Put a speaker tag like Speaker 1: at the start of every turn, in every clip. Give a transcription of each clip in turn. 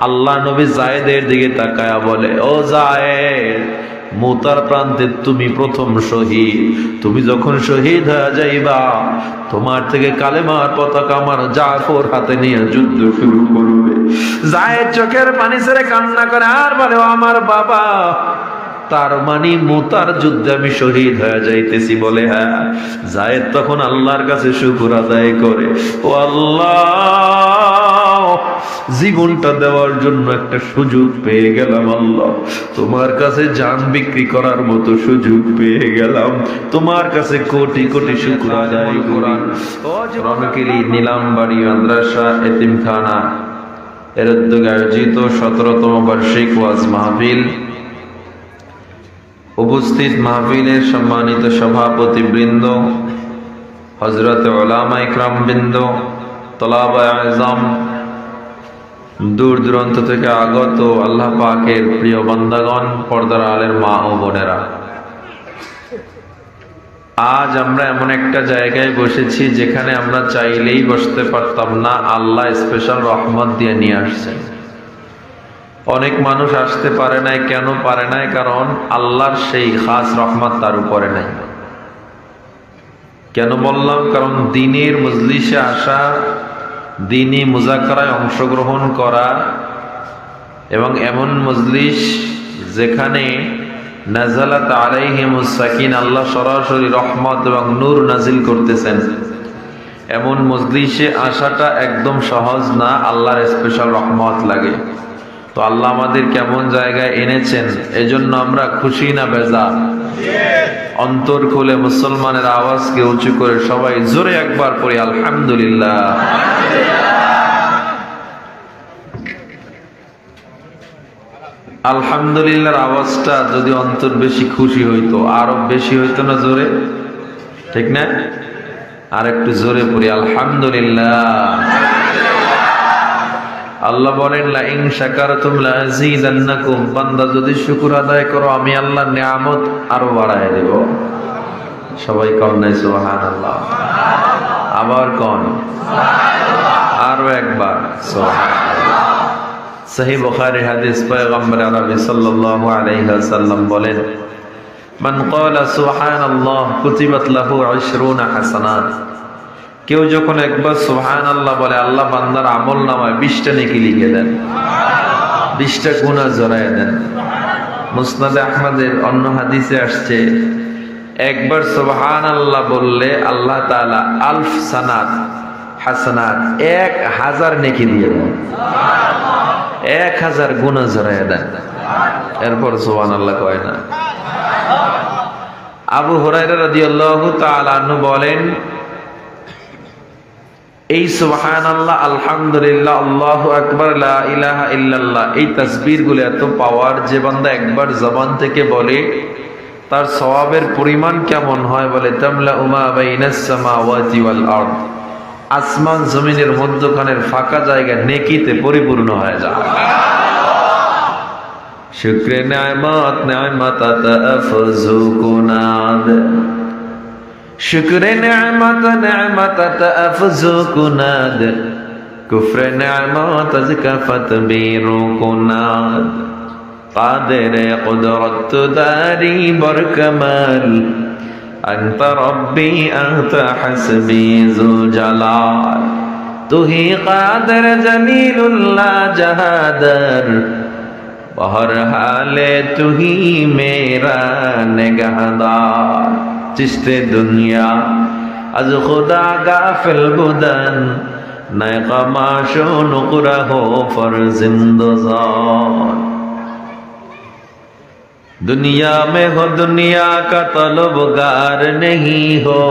Speaker 1: আল্লাহ নবী যায়েদের দিকে তাকায়া বলে, ও যায়েদ, মুতার প্রান্তে তুমি প্রথম শহীদ। তুমি যখন শহীদ হয়ে যাইবা, তোমার থেকে কালেমার পতাকা আমার জাফর হাতে নিয়ে যুদ্ধ শুরু করবে। যায়েদ চোখের পানি ছেড়ে কান্না করে আর বলে, ও আমার বাবা, তার মানে মুতার যুদ্ধে আমি শহীদ হয়ে যাইতেছি। বলে হ্যাঁ। যায়েদ তখন আল্লাহর কাছে শুকর আদায় করে, ও আল্লাহ, জীবনটা দেওয়ার জন্য একটা সুযোগ পেয়ে গেলাম। আল্লাহ, তোমার কাছে জান বিক্রি করার মতো সুযোগ পেয়ে গেলাম। তোমার কাছে কোটি কোটি শুকর আদায় করি। রণকিলি নীলামবাড়ি মাদ্রাসা এতিমখানা এর উদ্যোগে আয়োজিত 17তম বার্ষিক ওয়াজ মাহফিল। উপস্থিত মাহফিলের সম্মানিত সভাপতি বৃন্দ, হযরত উলামা ইকরাম বৃন্দ, তলাবায়ে আযম, দূর দূরান্ত থেকে আগত আল্লাহ পাকের প্রিয় বান্দাগণ, পর্দার আলের মা ও বোনেরা, আজ আমরা এমন একটা জায়গায় বসেছি যেখানে আমরা চাইলেই বসতে পারতাম না। আল্লাহ স্পেশাল রহমত দিয়ে নিয়ে আসছেন। অনেক মানুষ আসতে পারে নাই। কেন পারে নাই? কারণ আল্লাহর সেই খাস রহমত তার উপরে নাই। কেন বললাম? কারণ দ্বীনের মজলিসে আসা, দ্বীনি মুযাকারায় অংশগ্রহণ করা এবং এমন মজলিস যেখানে নাযালাত আলাইহিমুস সাকিনা, আল্লাহ সরাসরি রহমত এবং নূর নাজিল করতেছেন, এমন মজলিসে আসাটা একদম সহজ না। আল্লাহর স্পেশাল রহমত লাগে। তো আল্লাহ আমাদের কেমন জায়গায় এনেছেন, এজন্য আমরা খুশি না বেজার? অন্তর খুলে মুসলমানের আওয়াজকে উঁচু করে সবাই জোরে একবার পড়ি আলহামদুলিল্লাহ। আলহামদুলিল্লাহর আওয়াজটা যদি অন্তর বেশি খুশি হইতো, আরো বেশি হইতো না জোরে? ঠিক না? আর একটু জোরে পড়ি আলহামদুলিল্লাহ। আল্লাহ বলেন, লা ইন শাকারতুম লাযীদান্নাকুম, বান্দা যদি শুকর আদায় করো আমি আল্লাহ নিয়ামত আরো বাড়ায় দেব। সবাই কোন নাই সুবহানাল্লাহ? আবার কোন? আরো একবার সুবহানাল্লাহ। সহিহ বুখারী হাদিস, পয়গম্বর আরবি সাল্লাল্লাহু আলাইহি ওয়াসাল্লাম বলেন, মান ক্বালা সুবহানাল্লাহ কুতিবাত লাহু 20 হাসানাত। কেউ যখন একবার সুবহানাল্লাহ বলে, আল্লাহ বান্দার আমলনামায় 20টা নেকি লিখে দেন, 20টা গুনাহ জড়ায় দেন। মুসনাদে আহমদের অন্য হাদিসে আসছে, একবার সুবহানাল্লাহ বললে আল্লাহ তাআলা আলফ সানাত হাসানাত, 1000 নেকি দিয়ে দেন, 1000 গুনাহ জড়ায় দেন। এরপর সুবহানাল্লাহ কয় না। আবু হুরায়রা রাদিয়াল্লাহু তাআলা আনহু বলেন, এই সুবহানাল্লাহ, আলহামদুলিল্লাহ, আল্লাহু আকবার, লা ইলাহা ইল্লাল্লাহ, এই তাসবিহ গুলো এত পাওয়ার, যে বান্দা একবার জবান থেকে বলে তার সওয়াবের পরিমাণ কেমন হয়? বলে, তামলা উমা বাইনাস সামাওয়াতি ওয়াল আরদ, আসমান জমিনের মধ্যখানের ফাঁকা জায়গা নেকিতে পরিপূর্ণ হয়ে যায়। শুকরে নিয়ামত নিয়ামতাত আফজু কুনাদ, শুকরে নিয়ামত নিয়ামতাত আফজু কুনাদ, কুফরে নিয়ামত আযকাফাত বিরু কুনাদ, কাদের কুদরত দারি বরকমাল, أنت ربي أنت حسبي ذو جلال, तू ही قادر जलील ला जहादर, बहर हाले तू ही मेरा निगहदार, चिश्ते दुनिया अज खुदा गाफिल बुदन, नए कमाशो नुकरा हो फर जिंदजान, दुनिया में हो दुनिया का तलबगार नहीं हो,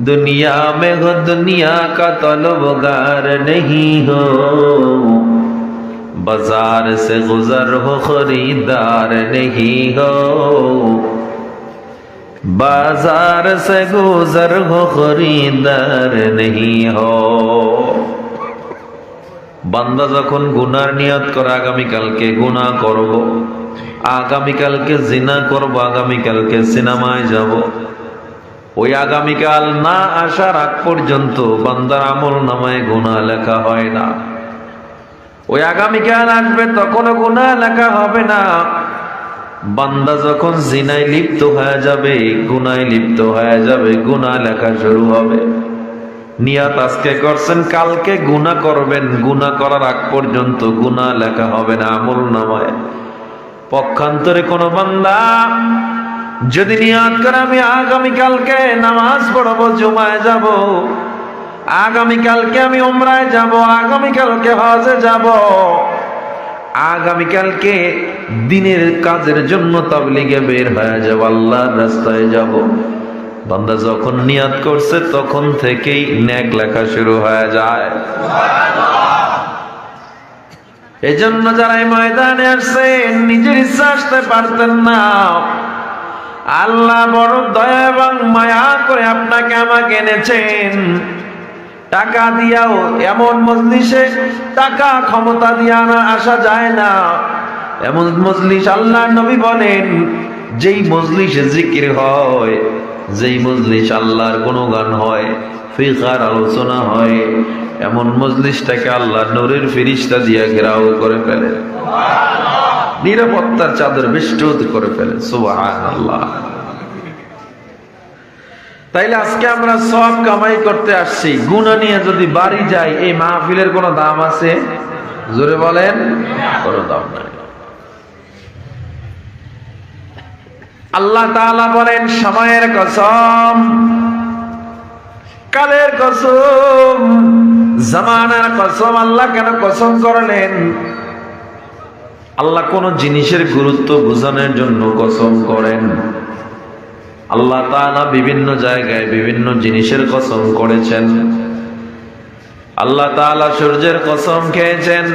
Speaker 1: दुनिया में हो दुनिया का तलबगार नहीं हो, बाजार से गुजर हो खरीदार नहीं हो, बाजार से गुजर हो खरीदार नहीं हो। বান্দা যখন গুনার নিয়ত করে, আগামীকালকে গুনাহ করব, আগামীকালকে জিনা করব, আগামীকালকে সিনেমায় যাব, ওই আগামীকাল না আসার আগ পর্যন্ত বান্দার আমল নামায় গুনাহ লেখা হয় না। ওই আগামীকাল আসবে তখনও গুনাহ লেখা হবে না। বান্দা যখন জিনায় লিপ্ত হয়ে যাবে, গুনায় লিপ্ত হয়ে যাবে, গুনাহ লেখা শুরু হবে। নিয়াত আজকে করছেন, কালকে গুনাহ করবেন, গুনাহ করার আগ পর্যন্ত গুনাহ লেখা হবে না আমলনামায়। পক্ষান্তরে কোন বান্দা যদি নিয়াত করে আমি আগামীকালকে নামাজ পড়বো, জুমায় যাব, আগামীকালকে আমি উমরায় যাব, আগামীকালকে হজে যাব, আগামীকালকে দিনের কাজের জন্য তাবলীগে বের হয়ে যাব, আল্লাহর রাস্তায় যাব। বান্দা যখন নিয়াত করছে তখন থেকেই নেক লেখা শুরু হয়ে যায়। এজন্য যারা এই ময়দানে আসছেন নিজের ইচ্ছা আসতে পারতেন না, আল্লাহ বড় দয়া এবং মায়া করে আপনাকে আমাকে এনেছেন। টাকা দিয়াও এমন মজলিসে, টাকা ক্ষমতা দিয়া না আসা যায় না। এমন মজলিস আল্লাহর নবী বলেন, যেই মজলিসে জিকির হয়, যেই মজলিস আল্লাহর গুণগান হয়, ফিকার আলোচনা হয়, এমন মজলিসটাকে আল্লাহ নূরের ফেরেশতা দিয়া ঘেরাও করে ফেলে, নিরাপত্তার চাদর বেষ্টন করে ফেলে। সুবহানাল্লাহ। তাইলে আজকে আমরা সব কামাই করতে আসছি, গুনাহ নিয়ে যদি বাড়ি যাই, এই মাহফিলের কোনো দাম আছে? জোরে বলেন, কোনো দাম নাই। আল্লাহ তাআলা বলেন, সময়ের কসম, কালের কসম, জামানার কসম। আল্লাহ কেন কসম করলেন? আল্লাহ কোন জিনিসের গুরুত্ব বোঝানোর জন্য কসম করেন। আল্লাহ তাআলা বিভিন্ন জায়গায় বিভিন্ন জিনিসের কসম করেছেন। আল্লাহ তাআলা সূর্যের কসম খেয়েছেন,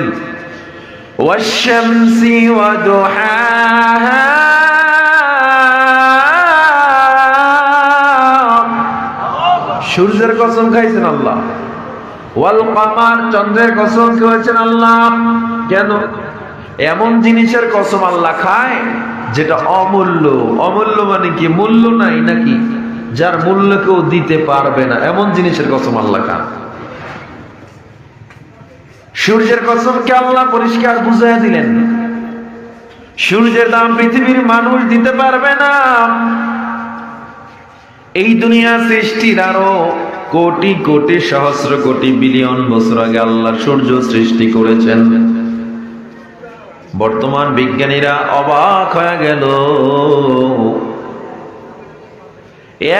Speaker 1: ওয়াশ-শামসি ওয়া দুহাহা, সূর্যের কসম খাইছেন আল্লাহ। ওয়াল কমার, চন্দ্রের কসম খেয়েছেন আল্লাহ। কেন? এমন জিনিসের কসম আল্লাহ খায় যেটা অমূল্য। অমূল্য মানে কি? মূল্য নাই নাকি? যার মূল্য কেউ দিতে পারবে না, এমন জিনিসের কসম আল্লাহ খান। সূর্যের কসমকে আল্লাহ পরিষ্কার বুঝাইয়া দিলেন, সূর্যের দাম পৃথিবীর মানুষ দিতে পারবে না। এই দুনিয়া সৃষ্টির আরো কোটি কোটি সহস্র কোটি বিলিয়ন বছর আগে আল্লাহ সূর্য সৃষ্টি করেছেন। বর্তমান বিজ্ঞানীরা অবাক হয়ে গেল,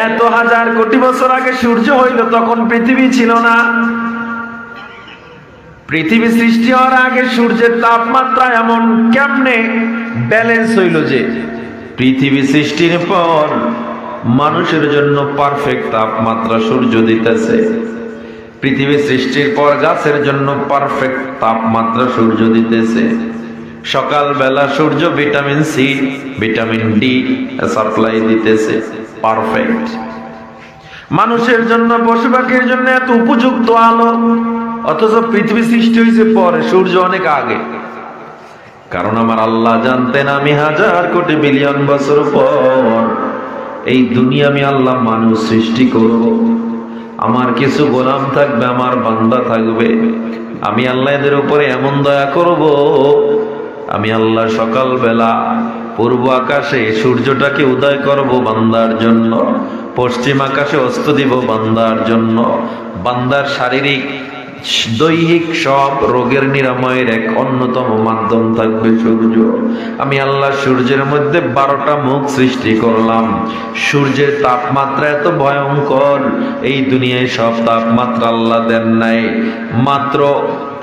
Speaker 1: এত হাজার কোটি বছর আগে সূর্য হইল, তখন পৃথিবী ছিল না। পৃথিবী সৃষ্টি হওয়ার আগে সূর্যের তাপমাত্রা এমন কেমনে ব্যালেন্স হইল যে পৃথিবী সৃষ্টির পর মানুষের জন্য পারফেক্ট তাপমাত্রা সূর্য দিতেছে। পৃথিবী সৃষ্টির পর গাছের জন্য পারফেক্ট তাপমাত্রা সূর্য দিতেছে। সকালবেলা সূর্য vitamin C, vitamin D supply দিতেছে, পারফেক্ট। মানুষের জন্য, পশু পাখির জন্য এত উপযুক্ত আলো, অথচ পৃথিবী সৃষ্টি হয়েছে পরে, সূর্য অনেক আগে। কারণ আমার আল্লাহ জানতেন আমি হাজার কোটি বিলিয়ন বছর পর এই দুনিয়া আমি আল্লাহ মানুষ সৃষ্টি করব। আমার কিছু গোলাম থাকবে, আমার বান্দা থাকবে। আমি আল্লাহ এদের উপরে এমন দয়া করব, আমি আল্লাহ সকালবেলা পূর্ব আকাশে সূর্যটাকে উদয় করব বান্দার জন্য, পশ্চিম আকাশে অস্ত দিব বান্দার জন্য। বান্দার শারীরিক দৈহিক সব রোগের নিরাময়ের এক অন্যতম মাধ্যম থাকবে সূর্য। আমি আল্লাহ সূর্যের মধ্যে 12টা মুখ সৃষ্টি করলাম। সূর্যের তাপমাত্রা এত ভয়ঙ্কর, এই দুনিয়ায় সব তাপমাত্রা আল্লাহ দেন নাই। মাত্র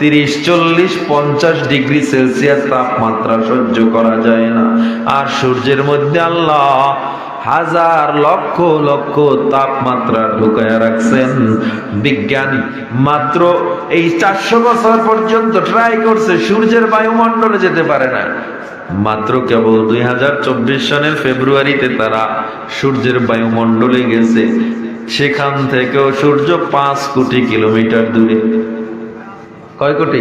Speaker 1: 30, 40, 50 ডিগ্রি সেলসিয়াস তাপমাত্রা সহ্য করা যায় না। আর সূর্যের মধ্যে আল্লাহ হাজার লক্ষ লক্ষ তাপমাত্রা ঢুকায়া রাখছেন। বিজ্ঞানী মাত্র এই 400 বছর পর্যন্ত ট্রাই করছে, সূর্যের বায়ুমণ্ডলে যেতে পারে না। মাত্র কেবল 2024 সনের ফেব্রুয়ারিতে তারা সূর্যের বায়ুমণ্ডলে গেছে। সেখান থেকেও সূর্য 5 কোটি কিলোমিটার দূরে। কয় কোটি?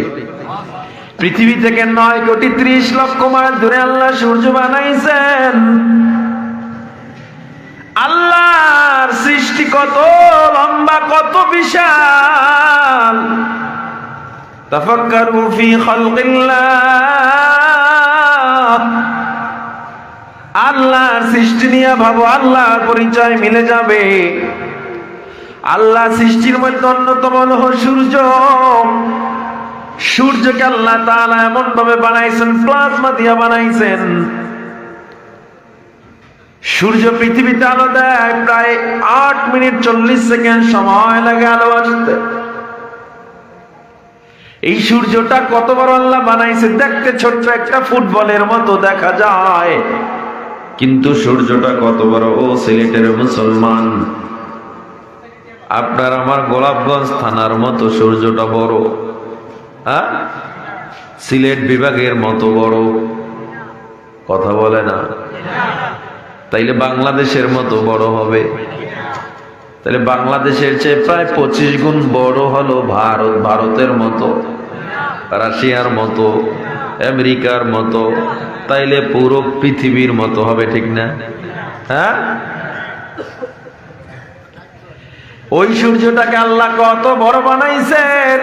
Speaker 1: পৃথিবী থেকে 9 কোটি 30 লক্ষ মাইল দূরে আল্লাহ সূর্য বানাইছেন। আল্লাহর সৃষ্টি কত লম্বা, কত বিশাল! তাফাক্কারু ফি খালকিল্লাহ, আল্লাহর সৃষ্টি নিয়ে ভাবো, আল্লাহর পরিচয় মিলে যাবে। আল্লাহ সৃষ্টির মধ্যে অন্যতম হলো সূর্য। সূর্যকে আল্লাহ তাআলা এমন ভাবে বানাইছেন, প্লাজমা দিয়ে বানাইছেন। সূর্য পৃথিবীতে আলো দেয় প্রায় 8 মিনিট 40 সেকেন্ড সময় লাগে আলো আসতে। এই সূর্যটা কত বড় আল্লাহ বানাইছে, দেখতে ছোট্ট একটা ফুটবলের মতো দেখা যায়, কিন্তু সূর্যটা কত বড়। ও সিলেটের মুসলমান, আপনার আমার গোলাপগঞ্জ থানার মতো সূর্যটা বড়, হ্যাঁ, সিলেট বিভাগের মতো বড়, কথা বলে না। তাইলে বাংলাদেশের মতো বড় হবে। তাহলে বাংলাদেশের চেয়ে প্রায় 25 গুণ বড় হলো ভারত, ভারতের মতো, রাশিয়ার মতো, আমেরিকার মতো, তাইলে পুরো পৃথিবীর মতো হবে, ঠিক না? হ্যাঁ, ওই সূর্যটাকে আল্লাহ কত বড় বানাইছেন।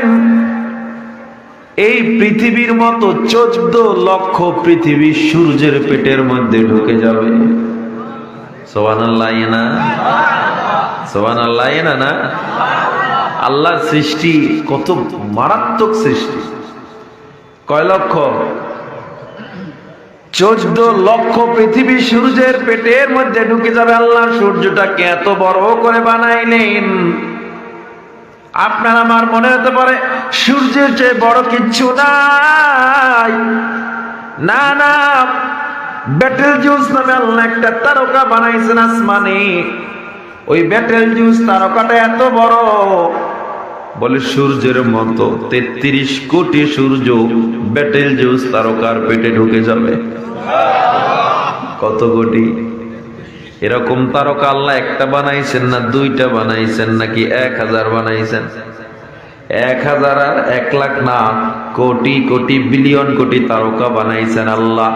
Speaker 1: এই পৃথিবীর মতো 14 লক্ষ পৃথিবী সূর্যের পেটের মধ্যে ঢুকে যাবে। সুবহানাল্লাহ না? সুবহানাল্লাহ না? আল্লাহর সৃষ্টি কত মারাত্মক সৃষ্টি। কয় লক্ষ? 14 লক্ষ পৃথিবী সূর্যের পেটের মধ্যে ঢুকে যাবে। আল্লাহ সূর্যটাকে এত বড় করে বানাইলেন। আপনার আমার মনে হতে পারে সূর্যের চেয়ে বড় কিচ্ছু নাই। না না, বেটেলজিউস নামে আল্লাহ একটা তারকা বানাইছেন আসমানে। ওই বেটেলজিউস তারকাটা এত বড়, বলে সূর্যের মতো 33 কোটি সূর্য বেটেলজিউস তারকার পেটে ঢুকে যাবে। কত কোটি? এরকম তারকা আল্লাহ একটা বানাইছেন না, 2টা বানাইছেন, নাকি 1000 বানাইছেন? 1000 আর 1 লাখ না, কোটি কোটি বিলিয়ন কোটি তারকা বানাইছেন আল্লাহ।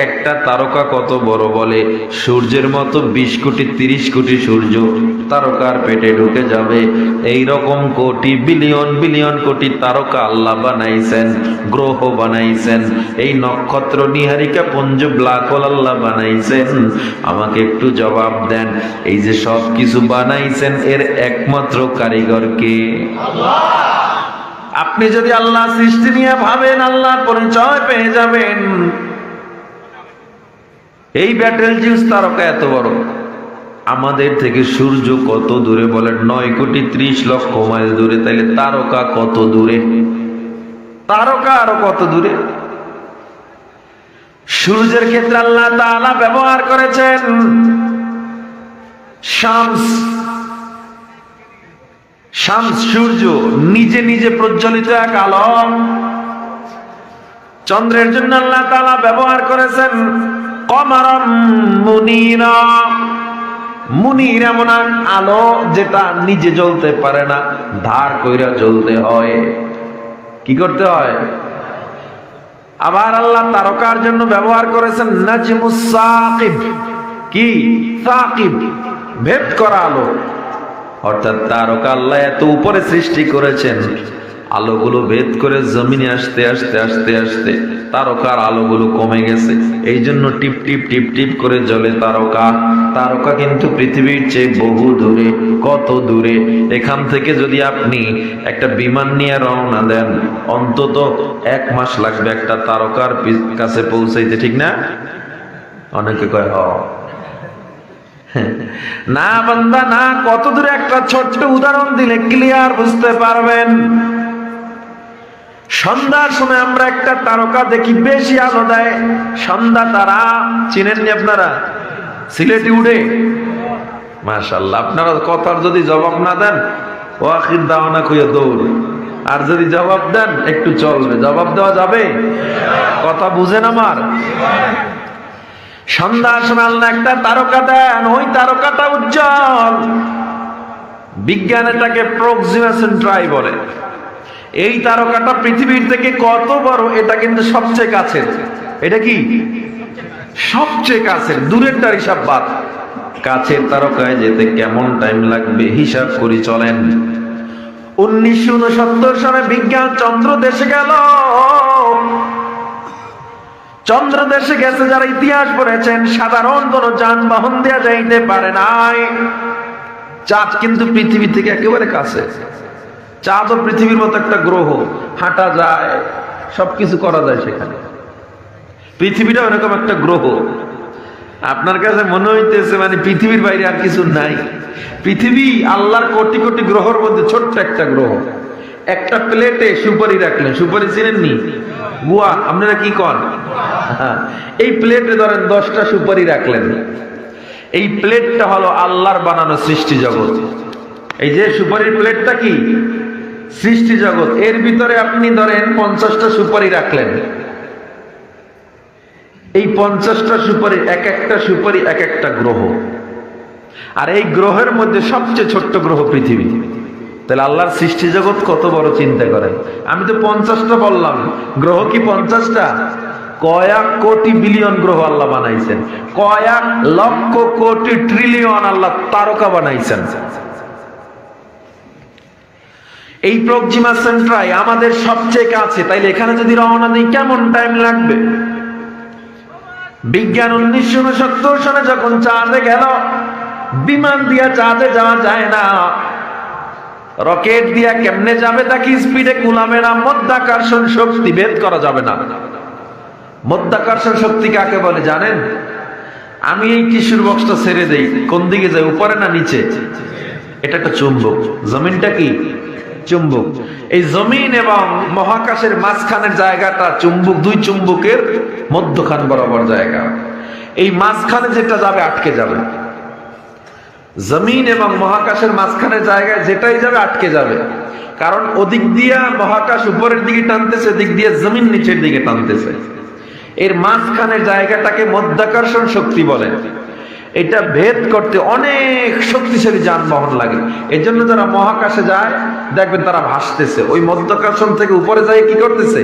Speaker 1: একটা তারকা কত বড় বলে, সূর্যের মতো 20 কোটি 30 কোটি সূর্য তারকার পেটে ঢুকে যাবে। এই রকম কোটি বিলিয়ন বিলিয়ন কোটি তারকা আল্লাহ বানাইছেন, গ্রহ বানাইছেন, এই নক্ষত্র নিহারিকা পুঞ্জ ব্ল্যাক হোল আল্লাহ বানাইছেন। আমাকে একটু জবাব দেন, এই যে সব কিছু বানাইছেন এর একমাত্র কারিগর কে? আল্লাহ। আপনি যদি আল্লাহ সৃষ্টি নিয়ে ভাবেন, আল্লাহর পরিচয় পেয়ে যাবেন। এই বেটেলজিউস তারকা এত বড়, আমাদের থেকে সূর্য কত দূরে বলেন? 9 কোটি 30 লক্ষ মাইল দূরে। তাইলে তারকা কত দূরে? তারকা আরো কত দূরে? সূর্যের ক্ষেত্রে আল্লাহ তাআলা ব্যবহার করেছেন শামস। শামস সূর্য নিজে নিজে প্রজ্বলিত এক আলো। চন্দ্রের জন্য আল্লাহ তাআলা ব্যবহার করেছেন কমারম মুনিরা। মুনির এমন এক আলো যেটা নিজে জ্বলতে পারে না, ধার কইরা জ্বলতে হয়। কি করতে হয়? আবার আল্লাহ তারকার জন্য ব্যবহার করেছেন নাজমুস সাকিব। কি? সাকিব, ভেদ করা আলো। অর্থাৎ তারকা আল্লাহ এত উপরে সৃষ্টি করেছেন, আলোগুলো ভেদ করে জমিনে আসতে আসতে আসতে আসতে তারকার আলোগুলো কমে গেছে। এই জন্য টিপ টিপ টিপ টিপ করে জ্বলে তারকা। তারকা কিন্তু পৃথিবীর চেয়ে বহু দূরে। কত দূরে? এখান থেকে যদি আপনি একটা বিমান নিয়ে রওনা দেন, অন্তত 1 মাস লাগবে একটা তারকার কাছে পৌঁছাইতে, ঠিক না? অনেকে কয় না বান্দা না, কত দূরে একটা ছোট্ট উদাহরণ দিলে ক্লিয়ার বুঝতে পারবেন। সন্ধ্যার সময় আমরা একটা তারকা দেখি, বেশি আলো দেয়, সন্ধ্যা তারা। চিনেননি আপনারা? সিলেটে উড়ে। মাশাআল্লাহ। আপনারা কথার যদি জবাব না দেন, ওয়াখির দাওয়ানা কইয়া দৌড়। আর যদি জবাব দেন একটু চলবে। জবাব দেওয়া যাবে? কথা বুঝেন আমার? সন্ধ্যার সময় আল্লাহ একটা তারকা দেন, ওই তারকাটা উজ্জ্বল। বিজ্ঞান এটাকে প্রক্সিমেশন ট্রাই বলে। এই তারকাটা পৃথিবীর থেকে কত বড়, এটা কিন্তু সবচেয়ে কাছের। এটা কি? সবচেয়ে কাছের। দূরেরটার হিসাব বাদ। কাছের তারকায় যেতে কেমন টাইম লাগবে হিসাব করে চলেন। 1969 সালে বিজ্ঞান চন্দ্র দেশে গেল। চন্দ্র দেশে গেছে যারা ইতিহাস পড়েছেন, সাধারণ কোন যানবাহন দেয়া যাইতে পারে নাই। চাঁদ কিন্তু পৃথিবী থেকে একেবারে কাছে। চাঁদ ও পৃথিবীর মতো একটা গ্রহ, হাঁটা যায়, সবকিছু করা যায় সেখানে। পৃথিবীটা এরকম একটা গ্রহ। আপনার কাছে মনে হইতেছে মানে পৃথিবীর বাইরে আর কিছু নাই। পৃথিবী আল্লাহর কোটি কোটি গ্রহের মধ্যে ছোট্ট একটা গ্রহ। একটা প্লেটে সুপারি রাখলেন, সুপারি চিনেননি? গুয়া, আপনারা কি কন? এই প্লেটে ধরেন 10টা সুপারি রাখলেন। এই প্লেটটা হলো আল্লাহর বানানো সৃষ্টি জগৎ। এই যে সুপারির প্লেটটা কি? সৃষ্টি জগৎ। এর ভিতরে আপনি ধরেন 50টা সুপারি রাখলেন। এই 50টা সুপারি, এক একটা সুপারি এক একটা গ্রহ। আর এই গ্রহের মধ্যে সবচেয়ে ছোট্ট গ্রহ পৃথিবী। তাহলে আল্লাহর সৃষ্টি জগৎ কত বড়, চিন্তা করেন। আমি তো 50টা বললাম, গ্রহ কি 50টা? কয়েক কোটি বিলিয়ন গ্রহ আল্লাহ বানাইছেন, কয়েক লক্ষ কোটি ট্রিলিয়ন আল্লাহ তারকা বানাইছেন। এই প্রক্সিমা সেন্ট্রাই আমাদের সবচেয়ে কাছে, তাইলে এখানে যদি রওনা দিই কেমন টাইম লাগবে? বিজ্ঞান 1969 সালে যখন চাঁদে গেল, বিমান দিয়া চাঁদে যাওয়া যায় না, রকেট দিয়া কেমনে যাবে তা কি স্পিডে কুলাবে না, মধ্যাকর্ষণ শক্তি ভেদ করা যাবে না। মধ্যাকর্ষণ শক্তি কাকে বলে জানেন? আমি এই টিস্যুর বক্সটা ছেড়ে দেই, কোন দিকে যায়, উপরে না নিচে? এটা একটা চুম্বক। জমিনটা কি? চুম্বক। এই জমিন এবং মহাকাশের মাঝখানের জায়গাটা চুম্বক, দুই চুম্বকের মধ্যখান বরাবর জায়গা। এই মাঝখানে যেটা যাবে আটকে যাবে। জমিন এবং মহাকাশের মাঝখানের জায়গায় যেটাই যাবে আটকে যাবে, কারণ ওদিক দিয়া মহাকাশ উপরের দিকে টানতেছে, দিক দিয়ে জমিন নিচের দিকে টানতেছে। এর মাঝখানের জায়গাটাকে মধ্যাকর্ষণ শক্তি বলে। এটা ভেদ করতে অনেক শক্তিশালী যানবাহন লাগে। এর জন্য যারা মহাকাশে যায় দেখবেন তারা ভাসতেছে, ওই মধ্যাকর্ষণ থেকে উপরে যায় কি করতেছে?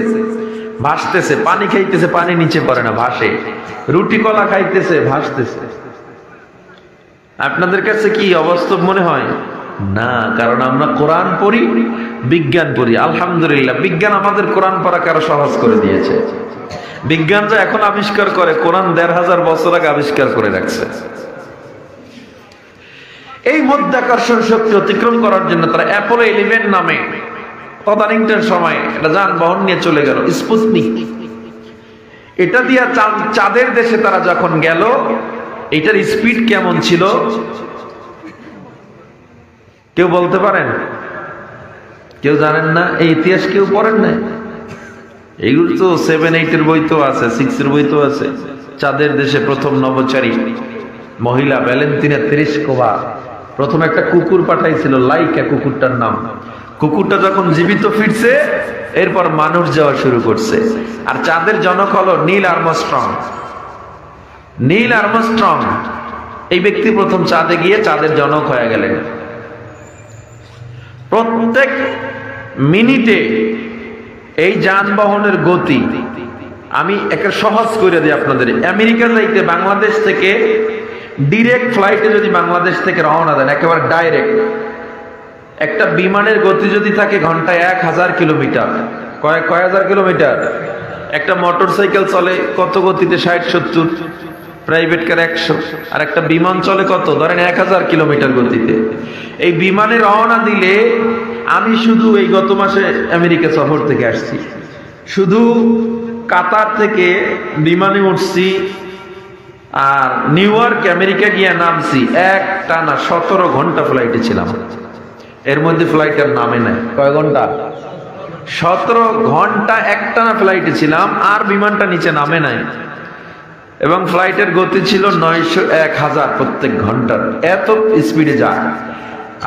Speaker 1: ভাসতেছে। পানি খাইতেছে, পানি নিচে পড়ে না, ভাসে। রুটি কলা খাইতেছে, ভাসতেছে। আপনাদের কাছে কি অবাস্তব মনে হয়? না, কারণ আমরা কোরআন পড়ি, বিজ্ঞান পড়ি। আলহামদুলিল্লাহ, বিজ্ঞান আমাদের কোরআন পড়াকে আরো সহজ করে দিয়েছে। বিজ্ঞান যা এখন আবিষ্কার করে, কোরআন 1500 বছর আগে আবিষ্কার করে রাখছে। এই মধ্যাকর্ষণ শক্তি অতিক্রম করার জন্য তারা অ্যাপোলো 11 নামে তদানীন্তন সময় একটা যানবাহন নিয়ে চলে গেল, স্পুতনিক। এটা দিয়া চাঁদের দেশে তারা যখন গেল, এটার স্পিড কেমন ছিল কেউ বলতে পারেন? কেউ জানেন না? এই ইতিহাস কেউ পড়েন না? এইগুলো তো 7-8 এর বই তো আছে, 6 এর বই তো আছে। চাঁদের দেশে প্রথম নভোচারী মহিলা ভ্যালেন্তিনা তেরেস্কোভা প্রথম একটা কুকুর পাঠাইছিল, লাইকা কুকুরটার নাম। কুকুরটা যখন জীবিত ফিরছে, এরপর মানুষ যাওয়া শুরু করছে। আর চাঁদের জনক হলো নীল আর্মস্ট্রং। নীল আর্মস্ট্রং এই ব্যক্তি প্রথম চাঁদে গিয়ে চাঁদের জনক হয়ে গেলেন। প্রত্যেক মিনিটে এই যানবাহনের গতি, আমি একটা সহজ করে দিই আপনাদের। আমেরিকা যাইতে বাংলাদেশ থেকে ডিরেক্ট ফ্লাইটে যদি বাংলাদেশ থেকে রওনা দেন, একেবারে ডাইরেক্ট, একটা বিমানের গতি যদি থাকে ঘন্টায় 1000 কিলোমিটার, কয় হাজার কিলোমিটার। একটা মোটর সাইকেল চলে কত গতিতে? 60-70, প্রাইভেট কার 100, আর একটা বিমান চলে কত? ধরেন 1000 কিলোমিটার গতিতে। এই বিমানে রওনা দিলে, আমি শুধু এই গত মাসে আমেরিকা সফর থেকে আসছি, শুধু কাতার থেকে বিমানে উঠছি আর নিউ ইয়র্ক আমেরিকা গিয়ে নামছি, একটানা 17 ঘন্টা ফ্লাইটে ছিলাম। এর মধ্যে ফ্লাইটের নামে নাই। কয় ঘন্টা? 17 ঘন্টা একটানা ফ্লাইটে ছিলাম, আর বিমানটা নিচে নামে নাই। এবং ফ্লাইটের গতি ছিল 900-1000 প্রত্যেক ঘন্টার, এত স্পিডে যায়।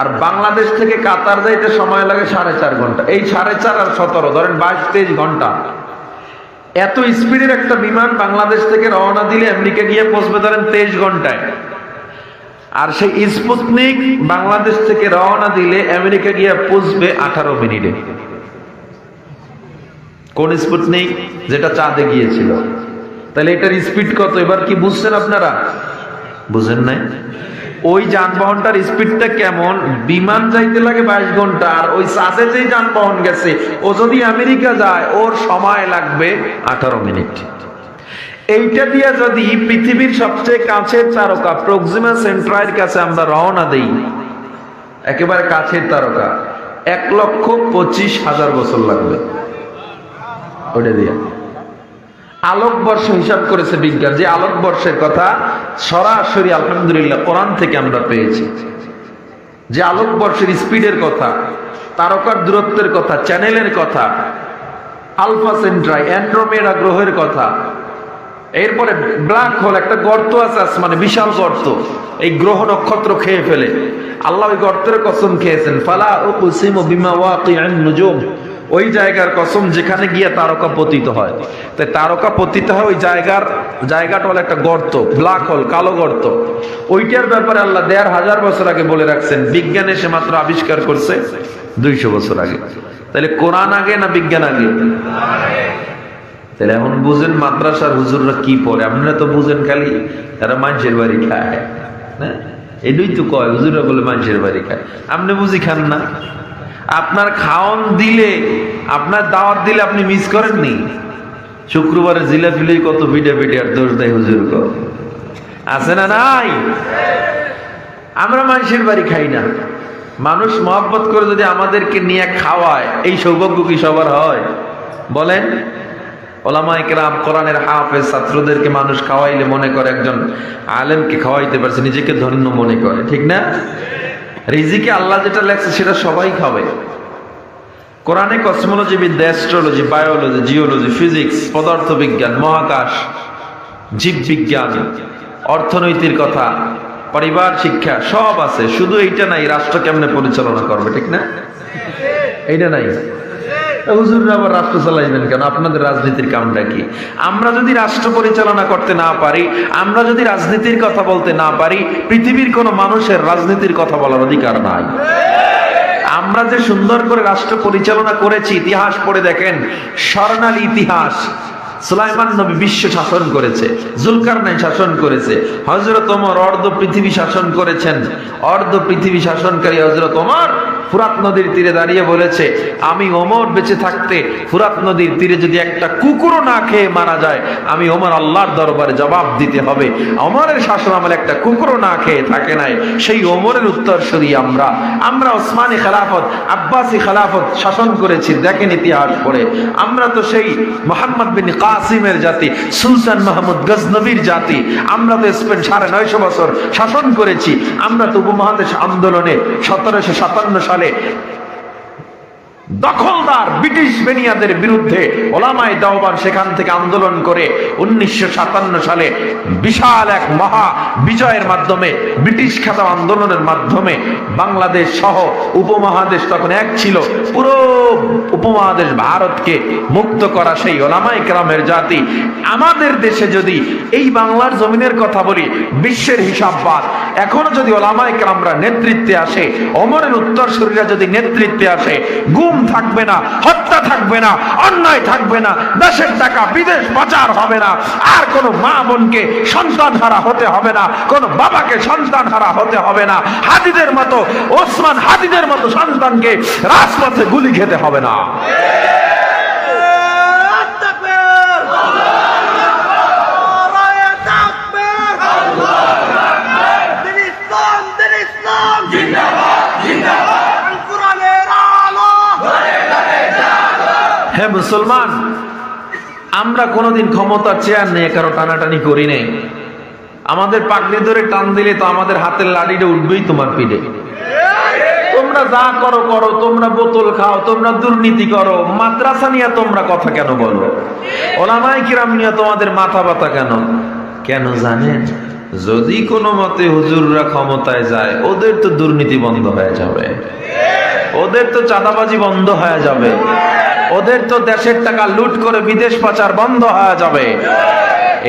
Speaker 1: আর বাংলাদেশ থেকে কাতার যাইতে সময় লাগে 4.5 ঘন্টা। এই 4.5 আর 17 ধরেন 22-23 ঘন্টা। এত স্পিডের একটা বিমান বাংলাদেশ থেকে রওনা দিলে আমেরিকা গিয়ে পৌঁছবে ধরেন 23 ঘন্টায়। আর সেই স্পুতনিক বাংলাদেশ থেকে রওনা দিলে আমেরিকা গিয়ে পৌঁছবে 18 মিনিটে। কোন স্পুতনিক? যেটা চাঁদে গিয়েছিল। তাহলে এটার স্পিড কত? এবার কি বুঝছেন আপনারা? বুঝেন নাই? ওই যানবাহনটার স্পিডটা কেমন, বিমান যাইতে লাগে 22 ঘন্টা, আর ওই চাঁদে যে যানবাহন গেছে ও যদি আমেরিকা যায় ওর সময় লাগবে 18 মিনিট। এইটা দিয়ে যদি পৃথিবীর সবচেয়ে কাছের তারকা প্রক্সিমা সেন্ট্রাইয়ের কাছে আমরা রওনা দেই, একেবারে কাছের তারকা, 1,25,000 বছর লাগবে ওটা দিয়ে। আলোকবর্ষ হিসাব করেছে বিজ্ঞান, যে আলোকবর্ষের কথা সরাসরি আলহামদুলিল্লাহ কোরআন থেকে আমরা পেয়েছি, যে আলোকবর্ষের স্পিডের কথা, তারকার দূরত্বের কথা, চ্যানেলের কথা, আলফা সেন্ট্রাই, অ্যান্ড্রোমেডা গ্রহের কথা, এরপরে ব্ল্যাক হোল, একটা গর্ত আছে আসমানে, বিশাল গর্ত, এই গ্রহ নক্ষত্র খেয়ে ফেলে। আল্লাহ ওই গর্তের কসম খেয়েছেন, ফালা উকসিমু বিমা ওয়াকিআন নুজুম, ওই জায়গার কসম যেখানে গিয়ে তারকা পতিত হয়। তাই তারকা পতিত হয় ওই জায়গাটা হলো একটা গর্ত, ব্ল্যাক হোল, কালো গর্ত। ওইটার ব্যাপারে আল্লাহ 1,500 বছর আগে বলে রাখছেন, বিজ্ঞান এসে মাত্র আবিষ্কার করছে 200 বছর আগে। তাহলে কোরআন আগে না বিজ্ঞান আগে? তাহলে এখন বুঝেন মাদ্রাসার হুজুররা কি পড়ে। আপনারা তো বুঝেন খালি তারা মানুষের বাড়ি খায়, না? এটাই তো কয় হুজুররা বলে মানুষের বাড়ি খায়, আপনি বুঝি খান না। আপনার খাওন দিলে, আপনার দাওয়াত দিলে আপনি মিস করেননি? শুক্রবারে জিলাপিলে কত পিঠে পিঠে আর দোষ দেয় হুজুর আছে না নাই? আমরা মানুষের বাড়ি খাই না। মানুষ মহব্বত করে যদি আমাদেরকে নিয়ে খাওয়ায়, এই সৌভাগ্য কি সবার হয় বলেন? ওলামায়ে কেরাম, কোরআনের হাফেজ ছাত্রদেরকে মানুষ খাওয়াইলে মনে করে একজন আলেমকে খাওয়াইতে পারছে, নিজেকে ধন্য মনে করে, ঠিক না? রিজিকে আল্লাহ যেটা লেখছে সেটা সবাই খাবে। কোরআনে কসমোলজি বিদ্যা, অ্যাস্ট্রোলজি, বায়োলজি, জিওলজি, ফিজিক্স, পদার্থ বিজ্ঞান, মহাকাশ, জীববিজ্ঞান, অর্থনৈতিক কথা, পরিবার শিক্ষা সব আছে। শুধু এইটা নাই, রাষ্ট্র কেমনে পরিচালনা করবে, ঠিক না? এইটা নাই। হুজুররা আবার রাষ্ট্র চালাইবেন কেন? আপনাদের রাজনীতির কামটা কি? আমরা যদি রাষ্ট্র পরিচালনা করতে না পারি, আমরা যদি রাজনীতির কথা বলতে না পারি, পৃথিবীর কোন মানুষের রাজনীতির কথা বলার অধিকার নাই। আমরা যে সুন্দর করে রাষ্ট্র পরিচালনা করেছি, ইতিহাস পড়ে দেখেন, স্বর্ণালী ইতিহাস। সুলাইমান নবী বিশ্ব শাসন করেছে, জুলকারনাইন শাসন করেছে, হযরত ওমর অর্ধ পৃথিবী শাসন করেছেন। অর্ধ পৃথিবী শাসনকারী হযরত ওমর ফুরাত নদীর তীরে দাঁড়িয়ে বলেছে, আমি ওমর বেঁচে থাকতে ফুরাত নদীর তীরে যদি একটা কুকুরও না খেয়ে মারা যায়, আমি ওমর আল্লাহর দরবারে জবাব দিতে হবে। ওমরের শাসন আমলে একটা কুকুরও না খেয়ে থাকে নাই। সেই ওমরের উত্তরসূরি আমরা ওসমানী খেলাফত, আব্বাসী খেলাফত শাসন করেছি, দেখেন ইতিহাস পড়ে। আমরা তো সেই মুহাম্মদ বিন কাসিমের জাতি, সুলতান মাহমুদ গজনবীর জাতি। আমরা তো স্পেন 950 বছর শাসন করেছি। আমরা তো উপমহাদেশ আন্দোলনে 1757 সালে দখলদার ব্রিটিশ বেনিয়াদের বিরুদ্ধে ওলামায়ে দেওবন্দ সেখান থেকে আন্দোলন করে 1957 সালে বিশাল এক মহা বিজয়ের মাধ্যমে, ব্রিটিশ খ্যাত আন্দোলনের মাধ্যমে বাংলাদেশ সহ উপমহাদেশ তখন এক ছিল, পুরো উপমহাদেশ ভারতকে মুক্ত করা সেই ওলামায়ে কেরামের জাতি। আমাদের দেশে যদি এই বাংলার জমিনের কথা বলি, বিশ্বের হিসাব বাদ, এখনো যদি ওলামায়ে কেরামরা নেতৃত্বে আসে, ওমরের উত্তরসূরিরা যদি নেতৃত্বে আসে, গুম থাকবে না, হত্যা থাকবে না, অন্যায় থাকবে না, দেশের টাকা বিদেশ পাচার হবে না, আর কোনো মা বোনকে সন্তান হারা হতে হবে না, কোনো বাবাকে সন্তান হারা হতে হবে না, হাদিদের মতো, ওসমান হাদিদের মতো সন্তানকে রাজপথে গুলি খেতে হবে না। হ্যাঁ মুসলমান, আমরা কোনোদিন ক্ষমতার চেয়ার নিয়ে কারো টানাটানি করি নাই। আমাদের পাগড়ি ধরে টান দিলে তো আমাদের হাতের লাঠিটা উঠবেই তোমার পিঠে। তোমরা যা করো করো, তোমরা বোতল খাও, তোমরা দুর্নীতি করো, মাদ্রাসা নিয়ে তোমরা কথা কেন বলো? ওলামায়ে কিরাম নিয়ে তোমাদের মাথা ব্যথা কেন? কেন জানেন? যদি কোনো মতে হুজুররা ক্ষমতায় যায়, ওদের তো দুর্নীতি বন্ধ হয়ে যাবে, ওদের তো চাঁদাবাজি বন্ধ হয়ে যাবে, ওদের তো দেশের টাকা লুট করে বিদেশ পাচার বন্ধ হয়ে যাবে।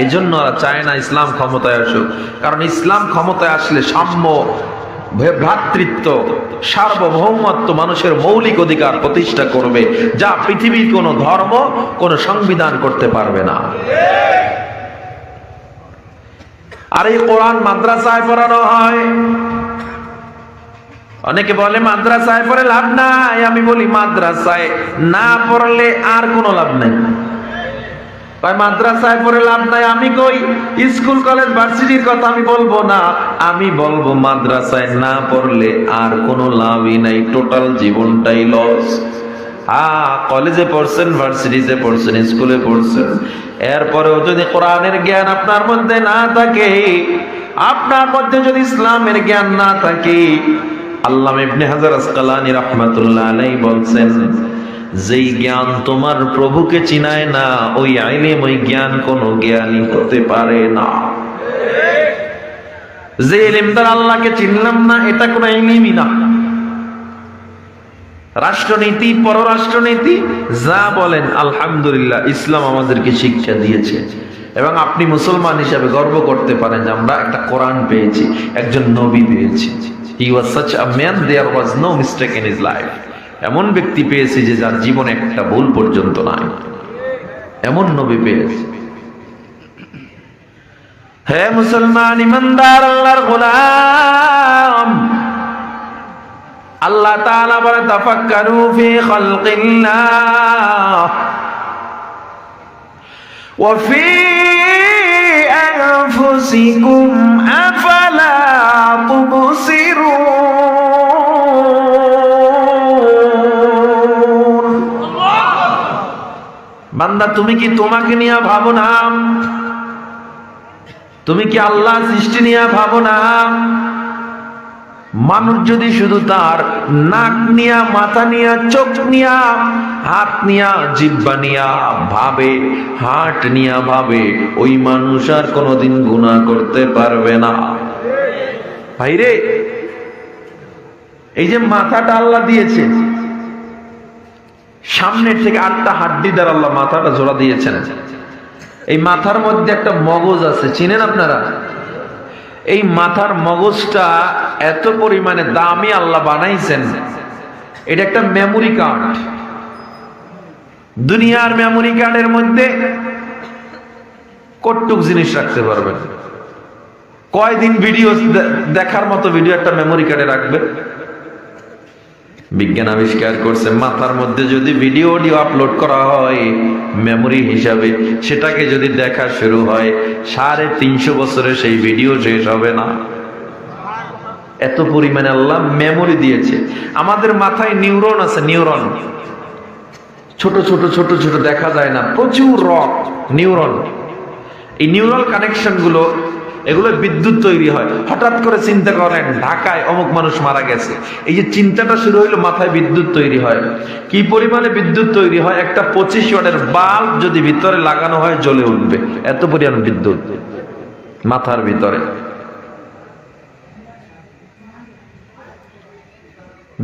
Speaker 1: এই জন্য ওরা চায় না ইসলাম ক্ষমতায় আসুক। কারণ ইসলাম ক্ষমতায় আসলে সাম্য, ভ্রাতৃত্ব, সার্বভৌমত্ব, মানুষের মৌলিক অধিকার প্রতিষ্ঠা করবে, যা পৃথিবীর কোনো ধর্ম, কোনো সংবিধান করতে পারবে না। আর এই কোরআন মাদ্রাসায় পড়ানো হয়। অনেকে বলে মাদ্রাসায় পড়ে লাভ নাই, আমি বলি মাদ্রাসায় না পড়লে আর কোনো লাভ নাই। মাদ্রাসায় পড়ে লাভ নাই, আমি কই স্কুল কলেজ ভার্সিটির কথা আমি বলবো না, আমি বলবো মাদ্রাসায় না পড়লে আর কোনো লাভই নাই, টোটাল জীবনটাই লস। কলেজে পড়ছেন, ভার্সিটিতে পড়ছেন, স্কুলে পড়ছেন, এরপরেও যদি কোরআনের জ্ঞান আপনার মধ্যে না থাকে, আপনার মধ্যে যদি ইসলামের জ্ঞান না থাকে, আল্লামা ইবনে হাজার আসকালানী রাহমাতুল্লাহ আলাইহি বলছেন, যেই জ্ঞান তোমার প্রভুকে চিনায় না, ওই ইলম, ওই জ্ঞান কোনো জ্ঞানী হতে পারে না। যে ইলম দ্বারা আল্লাহকে চিনলাম না, এটা কোনো ইলমই না। রাষ্ট্রনীতি, পররাষ্ট্রনীতি যা বলেন, আলহামদুলিল্লাহ ইসলাম আমাদেরকে শিক্ষা দিয়েছে, এবং আপনি মুসলমান হিসাবে গর্ব করতে পারেন যে আমরা একটা কোরআন পেয়েছি, একজন নবী পেয়েছি। He was such a man, there was no mistake in his life. এমন ব্যক্তি পেয়েছি যে যার জীবনে একটা ভুল পর্যন্ত নাই, এমন নবী পেয়েছি। হে মুসলমান ইমানদার আল্লাহর গোলাম, আল্লাহ তাআলা বলে তাফাক্কারু ফি খালকিল্লাহ ওয়া ফি আনফুসিকুম আফালা তুবসিরুন। বান্দা, তুমি কি তোমাকে নিয়ে ভাবো না? তুমি কি আল্লাহ সৃষ্টি নিয়ে ভাবো না? মানুষ যদি শুধু তার নাক নিয়া, মাথা নিয়া, চোখ নিয়া, হাত নিয়া, জিহ্বা নিয়া ভাবে, হার্ট নিয়া ভাবে, ওই মানুষ আর কোনোদিন গুনাহ করতে পারবে না। ভাইরে, এই যে মাথাটা আল্লাহ দিয়েছে, সামনের থেকে 8টা হাড্ডি দ্বারা আল্লাহ মাথাটা জোড়া দিয়েছেন। এই মাথার মধ্যে একটা মগজ আছে, চিনেন আপনারা? এই মাথার মগজটা এত পরিমাণে দামি আল্লাহ বানাইছেন, এটা একটা মেমোরি কার্ড। দুনিয়ার মেমোরি কার্ডের মধ্যে কতটুক জিনিস রাখতে পারবেন? কয়দিন ভিডিও দেখার মতো ভিডিও একটা মেমোরি কার্ডে রাখবে? বিজ্ঞান আবিষ্কার করছে, মাথার মধ্যে যদি ভিডিও অডিও আপলোড করা হয় মেমোরি হিসাবে, সেটাকে যদি দেখা শুরু হয় 350 বছরে সেই ভিডিও শেষ হবে না। এত পরিমাণে আল্লাহ মেমোরি দিয়েছে। আমাদের মাথায় নিউরন আছে, নিউরন ছোট ছোট ছোট ছোট দেখা যায় না, প্রচুর নিউরন। এই নিউরাল কানেকশন গুলো, এগুলো বিদ্যুৎ তৈরি হয়। হঠাৎ করে চিন্তা করেন ঢাকায় অমুক মানুষ মারা গেছে, এই যে চিন্তাটা শুরু হইলো, মাথায় বিদ্যুৎ তৈরি হয়। কি পরিমাণে বিদ্যুৎ তৈরি হয়? একটা 25 ওয়াটের বাল্ব যদি ভিতরে লাগানো হয় জ্বলে উঠবে, এত পরিমাণ বিদ্যুৎ মাথার ভিতরে।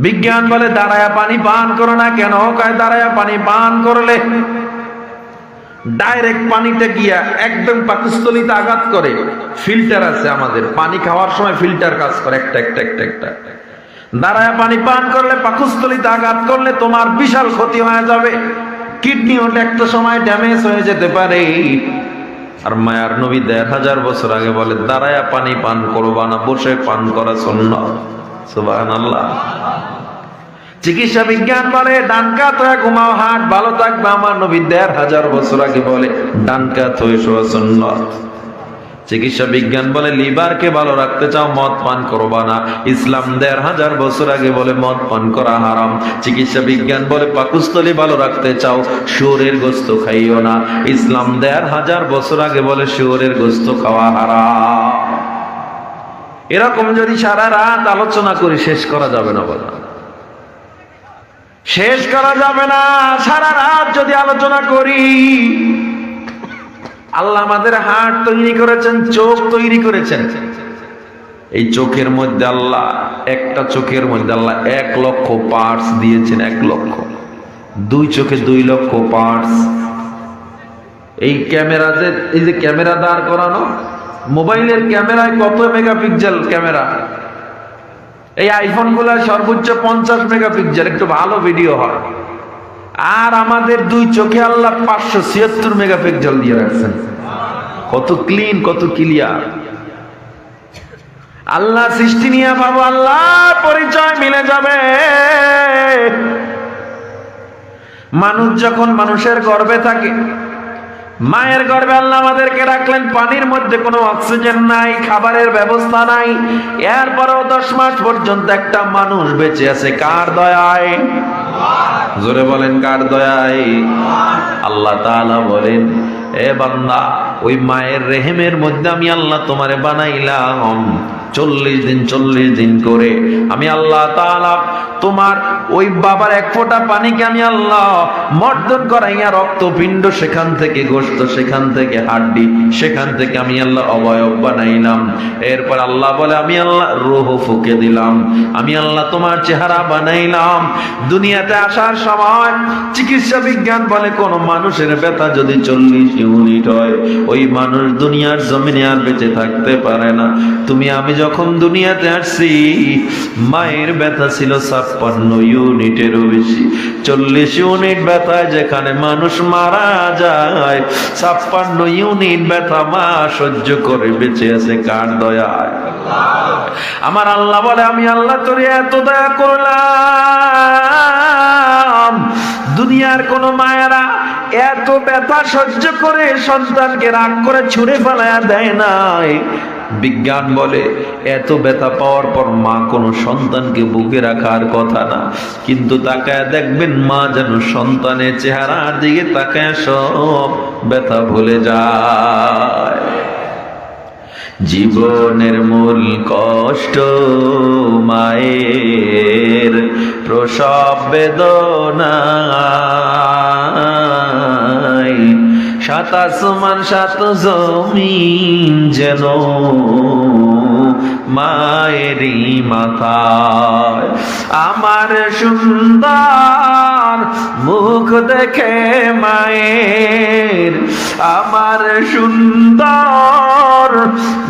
Speaker 1: বিজ্ঞান বলে দাঁড়ায়া পানি পান করো না কেন? কয় দাঁড়ায়া পানি পান করলে ডাইরেক্ট পানিতে গিয়া একদম পাকস্থলীতে আঘাত করে। ফিল্টার আছে আমাদের, পানি খাওয়ার সময় ফিল্টার কাজ করে একটা একটা একটা একটা। দাঁড়ায়া পানি পান করলে, পাকস্থলীতে আঘাত করলে তোমার বিশাল ক্ষতি হয়ে যাবে, কিডনি ওটা একটা সময় ড্যামেজ হয়ে যেতে পারে। আর মায়ার নবী 1000 বছর আগে বলে দাঁড়ায়া পানি পান করবা না, বসে পান করা সুন্নাত। সুবহানাল্লাহ। চিকিৎসা বিজ্ঞান বলে ডান কাত হয়ে ঘুমাও, হাট ভালো থাকবে। আমার নবী 1500 বছর আগে বলে ডান কাত হয়ে শোয়া সুন্নাত। চিকিৎসা বিজ্ঞান বলে লিভারকে ভালো রাখতে চাও, মদ পান করবা না। ইসলাম 1500 বছর আগে বলে মদ পান করা হারাম। চিকিৎসা বিজ্ঞান বলে পাকস্থলী ভালো রাখতে চাও, শুয়োরের গোশত খাইও না। ইসলাম 1500 বছর আগে বলে শুয়োরের গোশত খাওয়া হারাম। এরকম যদি সারা রাত আলোচনা করি শেষ করা যাবে না, বলা শেষ করা যাবে না। সারা রাত যদি আলোচনা করি, আল্লাহ আমাদের হার্ট তৈরি করেছেন, চোখ তৈরি করেছেন। এই চোখের মধ্যে আল্লাহ, একটা চোখের মধ্যে আল্লাহ 1 লক্ষ পার্টস দিয়েছেন, 1 লক্ষ। 2 চোখে 2 লক্ষ পার্টস। এই ক্যামেরা যে, এই যে ক্যামেরা দাঁড় করানো, মোবাইলের ক্যামেরায় কত মেগাপিক্সেল ক্যামেরা? এই আইফোন গুলা সর্বোচ্চ 50 মেগাপিক্সেল, একটু ভালো ভিডিও হয়। আর আমাদের 2 চোখে আল্লাহ 576 মেগাপিক্সেল দিয়ে রাখছেন। কত ক্লিন, কত ক্লিয়ার। আল্লাহ সৃষ্টি নিয়ে পাবো, আল্লাহর পরিচয় মিলে যাবে। মানুষ যখন মানুষের গর্ভে থাকে, মায়ের গর্ভে আল্লাহ আমাদেরকে রাখলেন, পানির মধ্যে কোনো অক্সিজেন নাই, খাবারের ব্যবস্থা নাই, এরপরেও 10 মাস পর্যন্ত একটা মানুষ বেঁচে আছে কার দয়ায়? জোরে বলেন, কার দয়ায়? আল্লাহ তাআলা বলেন, এ বান্দা, ওই মায়ের রেহেমের মধ্যে আমি আল্লাহ তোমারে বানাইলাম 40 দিন করে। আমি আল্লাহ তাআলা তোমার ওই বাবার এক ফোঁটা পানিকে আমি আল্লাহ মর্দন করাইয়া রক্তপিণ্ড, সেখান থেকে গোশত, সেখান থেকে হাড্ডি, সেখান থেকে আমি আল্লাহ অবয়ব বানাইলাম। এরপর আল্লাহ বলে, আমি আল্লাহ রূহ ফুঁকে দিলাম, আমি আল্লাহ তোমার চেহারা বানাইলাম। দুনিয়াতে আসার সময় চিকিৎসা বিজ্ঞান বলে, কোন মানুষের ব্যথা যদি 40 ইউনিট হয়, ওই মানুষ দুনিয়ার জমিনে আর বেঁচে থাকতে পারে না। তুমি আমি যখন দুনিয়াতে আসছি, মায়ের ব্যথা ছিল 56 ইউনিটেরও বেশি। 40 ইউনিট ব্যথায় যেখানে মানুষ মারা যায়, 56 ইউনিট ব্যথা মা সহ্য করে বেঁচে আছে কার দয়ায়? আমার আল্লাহ বলে, আমি আল্লাহ তোর এত দয়া করলাম, দুনিয়ার কোন মায়েরা এত ব্যথা সহ্য করে সন্তানকে রাগ করে ছুঁড়ে ফেলায়া দেয় নাই। বিজ্ঞান বলে, এত ব্যথা পাওয়ার পর মা কোনো সন্তানকে বুকে রাখার কথা না, কিন্তু তাকায় দেখবেন মা যেন সন্তানের চেহারার দিকে তাকায় সব ব্যথা ভুলে যায়। জীবনের মূল কষ্ট মায়ের প্রসব বেদনা, 7 আসমান 7 জমিন যেন মায়েরই মাথায়। আমার সুন্দর মুখ দেখে মায়ের, আমার সুন্দর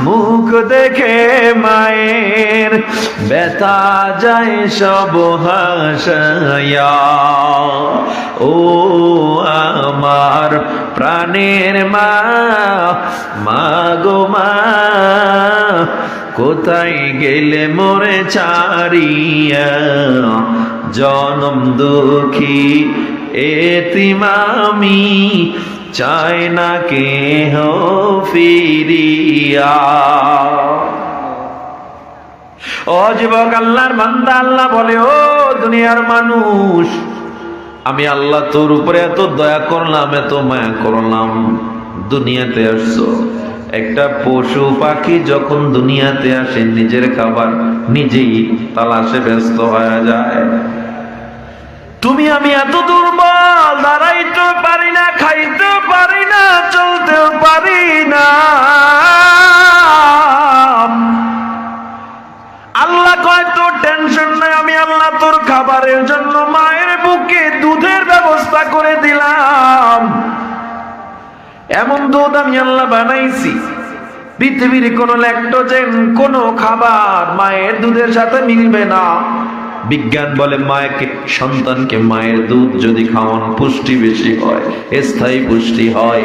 Speaker 1: মুখ দেখে মায়ের, ব্যথা যায় সব হাসায়া। ও আমার প্রাণের মা, মা গো মা, কোথায় গেলে মোরে ছাড়িয়া, জনম দুঃখী এতিম আমি, চাই না কেহ ফিরিয়া। ও যুবক, আল্লাহর বান্দা, আল্লাহ বলে, ও দুনিয়ার মানুষ, আমি আল্লাহ তোর উপরে এত দয়া করলাম, এত মায়া করলাম। দুনিয়াতে আসছো, একটা পশু পাখি যখন দুনিয়াতে আসে নিজের খাবার নিজেই তালাশে ব্যস্ত হয়ে যায়। তুমি আমি এত দুর্বল, দাঁড়াইতে পারি না, খাইতে পারি না, চলতে পারি না। আল্লাহ কয়, তোর টেনশন নাই, আমি আল্লাহ তোর খাবারের জন্য মায়ের বুকে দুধের ব্যবস্থা করে দিলাম। এমন দুধ আমি আল্লাহ বানাইছি, পৃথিবীর কোন ল্যাকটোজেন, কোন খাবার মায়ের দুধের সাথে মিলবে না। বিজ্ঞান বলে, মায়েকে, সন্তানকে মায়ের দুধ যদি খাওয়ান পুষ্টি বেশি হয়, স্থায়ী পুষ্টি হয়।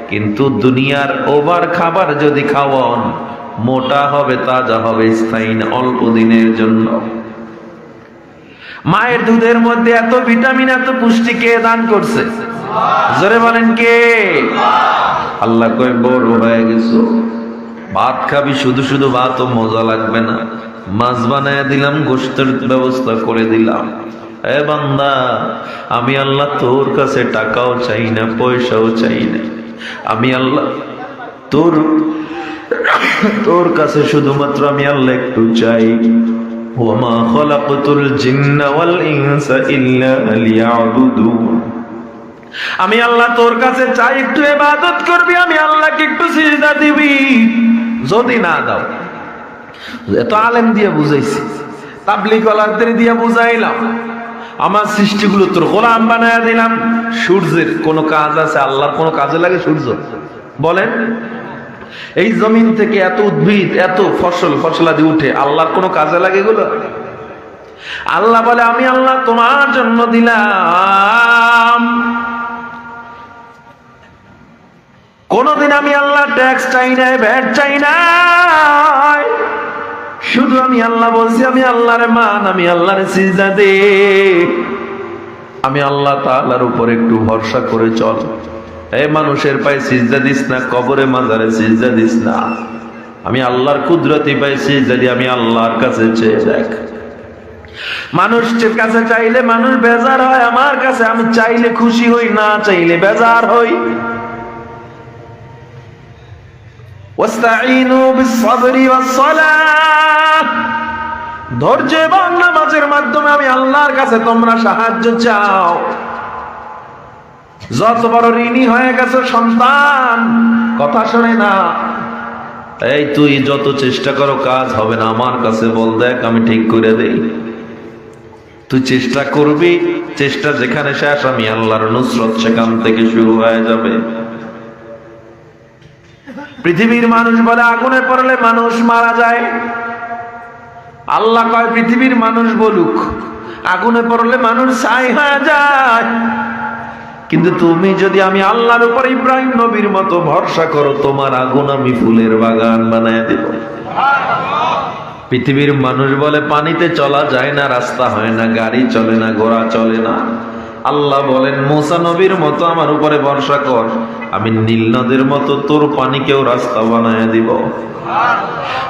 Speaker 1: কিন্তু দুনিয়ার ওভার খাবার যদি খাওয়ান, মোটা হবে, তাজা হবে, স্থায়ী না, অল্প দিনের জন্য। মায়ের দুধের মধ্যে এত ভিটামিন, এত পুষ্টি কে দান করছে? জোরে বলেন, কে? আল্লাহ কয়, বড় হয়ে গেছো, ভাত খাবি, শুধু শুধু ভাতও মজা লাগবে না, মাছ বানায় দিলাম, গোশতের ব্যবস্থা করে দিলাম। এ বান্দা, আমি আল্লাহ তোর কাছে টাকাও চাই না, পয়সাও চাই না, আমি আল্লাহ তোর কাছে শুধুমাত্র আমি আল্লাহ একটু চাই। ওয়ামা খালাকতুল জিন্না ওয়াল ইনসা ইল্লা লিয়াবুদুন। আমি আল্লাহ তোর কাছে চাই, একটু ইবাদত করবি, আমি আল্লাহকে একটু সিজদা দিবি। যদি না দাও, এত আলেম দিয়ে বুঝাইছি, তাবলীগ ওয়ালাদের দিয়ে বুঝাইলাম, আমার সৃষ্টিগুলো তোর গোলাম বানায় দিলাম। সূর্যের কোনো কাজ আছে? আল্লাহর কোনো কাজে লাগে সূর্য? বলেন, এই জমিন থেকে এত উদ্ভিদ, এত ফসলাদি উঠে, আল্লাহর কোনো কাজে লাগে এগুলো? আল্লাহ বলে, আমি আল্লাহ তোমার জন্য দিলাম। কোনদিন আমি আল্লাহ ট্যাক্স চাই নাই, ভ্যাট চাই নাই। শুধু আমি আল্লাহ বলছি, আমি আল্লাহরে মান, আমি আল্লাহরে সিজদা দে, আমি আল্লাহ তাআলার উপর একটু ভরসা করে চল। এই মানুষের পায়ে সিজদা দিস না, কবরে মাজারে সিজদা দিস না, আমি আল্লাহর কুদরতি পায়ে সিজদা দি, আমি আল্লাহর কাছে চেয়ে দেখ। মানুষের কাছে চাইলে মানুষ বেজার হয়, আমার কাছে আমি চাইলে খুশি হই, না চাইলে বেজার হই। ওয়াস্তাঈনু বিস-সাবরি ওয়াস-সালাহ, ধৈর্য এবং নামাজের মাধ্যমে আমি আল্লাহর কাছে তোমরা সাহায্য চাও। যত বড় ঋণী হয়ে গেছে সন্তান, কথা শোনে না, এই তুই যত চেষ্টা করো কাজ হবে না, আমার কাছে বল, দেখ আমি ঠিক করে দেই। তুই চেষ্টা করবি, চেষ্টা যেখানে শেষ আমি আল্লাহর নুসরত সেখান থেকে শুরু হয়ে যাবে। পৃথিবীর মানুষ বলে আগুনে পড়লে মানুষ মারা যায়, আল্লাহ কয় পৃথিবীর মানুষ বলুক আগুনে পড়লে মানুষ ছাই হয়ে যায়। কিন্তু তুমি যদি আমি আল্লাহর উপর ইব্রাহিম নবীর মতো ভরসা করো, তোমার আগুন আমি ফুলের বাগান বানায় দেব। পৃথিবীর মানুষ বলে পানিতে চলা যায় না, রাস্তা হয় না, গাড়ি চলে না, ঘোড়া চলে না। আল্লাহ বলেন মুসা নবীর মতো আমার উপরে ভরসা কর, আমি নীল নদের মতো তোর পানিকেও রাস্তা বানায় দিব।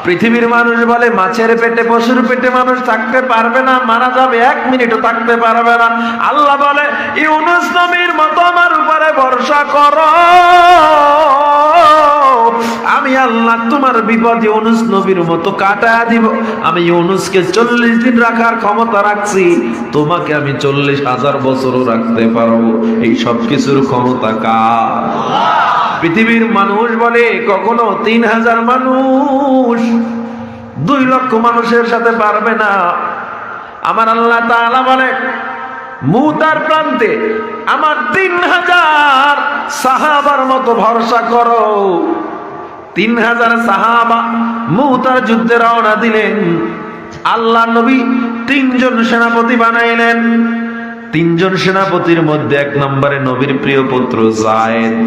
Speaker 1: পৃথিবীর মানুষ বলে মাছের পেটে, পশুর পেটে মানুষ থাকতে পারবে না, মারা যাবে, 1 মিনিটও থাকতে পারবে না। আল্লাহ বলে ইউনূস নবীর মতো আমার উপরে ভরসা করো, আমি আল্লাহ তোমার বিপদ ইউনূস নবীর মতো কাটায়া দিব। আমি ইউনূসকে 40 দিন রাখার ক্ষমতা রাখছি, তোমাকে আমি 40,000 বছরও রাখতে পারবো। এই সব কিছুর ক্ষমতা কার? পৃথিবীর মানুষ বলে কখনো 3000 মানুষ 2 লক্ষ মানুষের সাথে পারবে না। আমার আল্লাহ তাআলা বলে মুতার প্রান্তে আমার 3000 সাহাবার মতো ভরসা করো। 3000 সাহাবা মুতার যুদ্ধে রওনা দিলেন। আল্লাহ নবী 3 জন সেনাপতি বানাইলেন। 3 জন সেনাপতির মধ্যে 1 নম্বরে নবীর প্রিয় পুত্র যায়েদ,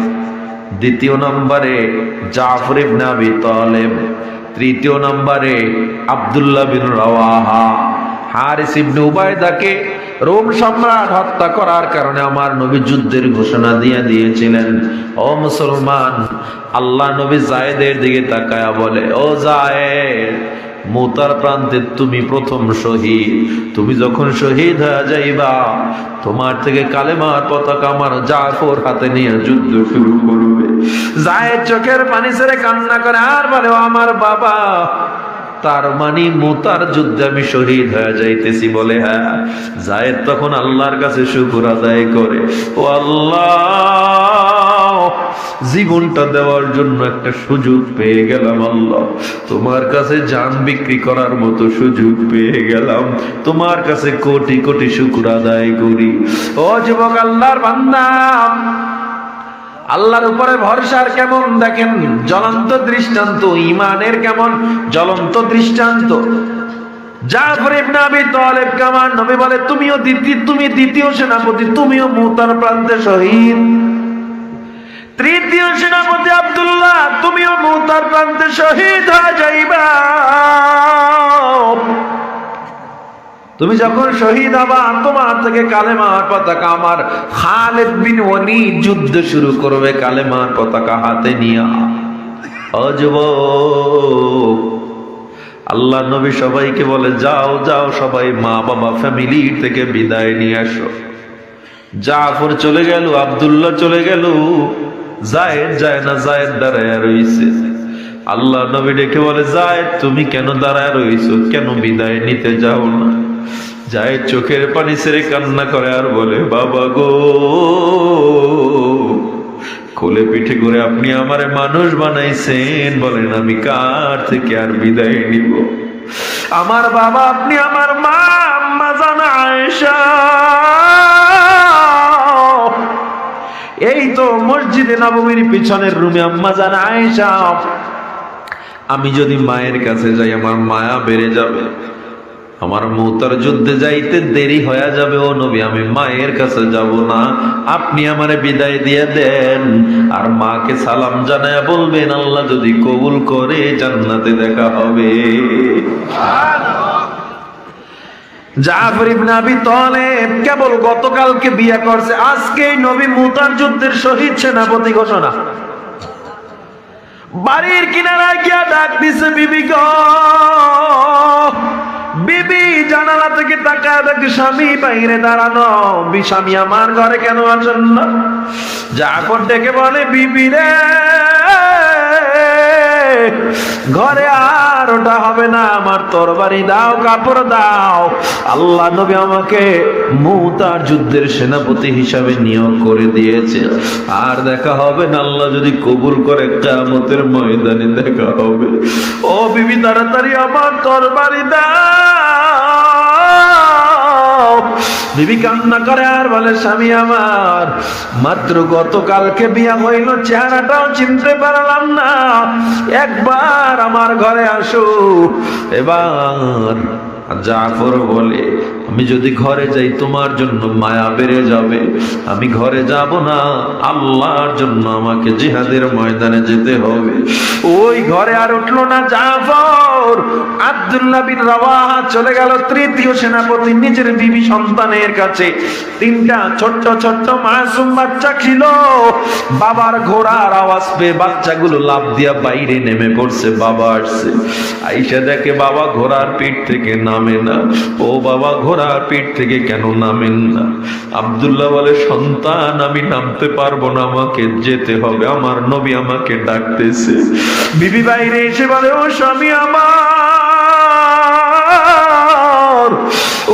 Speaker 1: 2য় নম্বরে জাফর ইবনে আবি তালেব, 3য় নম্বরে আব্দুল্লাহ বিন রাওয়াহা। হারিস ইবনে উবাইদাকে রোম সম্রাট হত্যা করার কারণে আমার নবী যুদ্ধের ঘোষণা দিয়ে দিয়েছিলেন। ও মুসলমান, আল্লাহ নবী যায়েদের দিকে তাকায়া বলে, ও যায়েদ, মুতার প্রান্তে তুমি প্রথম শহীদ, তুমি যখন শহীদ হয়ে যাইবা তোমার থেকে কালেমার পতাকা আমার জাফর হাতে নিয়ে যুদ্ধ শুরু করবে। যায়েদ চোখের পানি ছেড়ে কান্না করে আর বলে, ও আমার বাবা, তার মানে মুতার যুদ্ধে আমি শহীদ হয়ে যাইতেছি। বলে হ্যাঁ। যায়েদ তখন আল্লাহর কাছে শুকর আদায় করে, ও আল্লাহ, জীবনটা দেওয়ার জন্য একটা সুযোগ পেয়ে গেলাম। আল্লাহ, তোমার কাছে জান বিক্রি করার মতো সুযোগ পেয়ে গেলাম। তোমার কাছে কোটি কোটি শুকর আদায় করি। ও যুবক আল্লাহর বান্দা, আল্লাহর উপরে ভরসার কেমন দেখেন জ্বলন্ত দৃষ্টান্ত, ঈমানের কেমন জ্বলন্ত দৃষ্টান্ত। জাফর ইবনে আবি তালেব কামান নবী বলে, তুমি দ্বিতীয় সেনাপতি, তুমিও মুতার প্রান্তে শহীদ। 3য় সেনাপতি আব্দুল্লাহ, তুমিও মুতার প্রান্তে শহীদ হয়ে যাইবা। তুমি যখন শহীদ হবা তোমার থেকে কালেমার পতাকা আমার খালিদ বিন ওয়ালিদ যুদ্ধ শুরু করবে কালেমার পতাকা হাতে নিয়ে। ও যুবক, আল্লাহ নবী সবাইকে বলে, যাও যাও সবাই মা বাবা ফ্যামিলি থেকে বিদায় নিয়ে আসো। জাফর চলে গেল, আব্দুল্লাহ চলে গেল, যায়েদ যায় না, যায়েদ দাঁড়ায় রইছে। আল্লাহ নবী ডেকে বলে, যায়েদ তুমি কেন দাঁড়ায় রইছো, কেন বিদায় নিতে যাও না? যায়েদ চোখের পানি ছেড়ে কান্না করে আর বলে, বাবা গো, কোলে পিঠে করে আপনি আমারে মানুষ বানাইছেন, বলেন আমি কার থেকে আর বিদায় নিব? আমার বাবা আপনি, আমার মা আম্মা জান আয়েশা, এই তো মসজিদে নববীর পিছনের রুমে আম্মা জান আয়েশা। আমি যদি মায়ের কাছে যাই আমার মায়া বেড়ে যাবে, আমার মুতার যুদ্ধে যাইতে দেরি হয়ে যাবে ও নবী, আমি মায়ের কাছে যাব না, আপনি আমারে বিদায় দিয়ে দেন। আর মাকে সালাম জানায়া বলবেন আল্লাহ যদি কবুল করে জান্নাতে দেখা হবে। জাফর ইবনে আবি তালেব কেবল গতকালকে বিয়ে করছে, আজকেই নবী মুতার যুদ্ধের শহীদ সেনাপতি ঘোষণা। বাড়ির কিনারায় গিয়া ডাক দিছে, বিবি গো, বিবি জানালা থেকে তাকায় দেখে স্বামী বাইরে দাঁড়ানো। স্বামী আমার ঘরে কেন আসেন না? জাফর ডেকে বলে, বিবি রে, ঘরে আর ওটা হবে না, আমার তরবারি দাও, কাপড় দাও। আল্লাহ নবী আমাকে মুতার যুদ্ধের সেনাপতি হিসাবে নিয়োগ করে দিয়েছে, আর দেখা হবে না, আল্লাহ যদি কবুল করে কিয়ামতের ময়দানে দেখা হবে। ও বিবি তাড়াতাড়ি আমার তরবারি দাও। বিবি কান্না করে আর বলে, স্বামী আমার মাত্র গতকালকে বিয়া হইল, চেহারাটাও চিনতে পারলাম না, একবার আমার ঘরে আসো। এবার জাফর বলে, আমি যদি ঘরে যাই তোমার জন্য মায়া বেড়ে যাবে, আমি ঘরে যাব না, আল্লাহর জন্য আমাকে জিহাদের ময়দানে যেতে হবে। ওই ঘরে আর উঠলো না জাফর। আব্দুল্লাহ বিন রাওয়াহা চলে গেল তৃতীয় সেনাপতি নিজের বিবি সন্তানের কাছে। তিনটা ছোট্ট ছোট্ট মাসুম বাচ্চা ছিল। বাবার ঘোড়ার আওয়াজ পেয়ে বাচ্চাগুলো লাফ দিয়া বাইরে নেমে পড়ছে। বাবা আসছে, আইসা দেখে বাবা ঘোড়ার পিঠ থেকে নামে না। ও বাবা ঘোড়ার পিঠ থেকে কেন নামেন না? আব্দুল্লাহ বলে, সন্তান আমি নামতে পারবো না, আমাকে যেতে হবে, আমার নবী আমাকে ডাকতেছে। বিবি বাইরে এসে বলে, ও স্বামী আমার,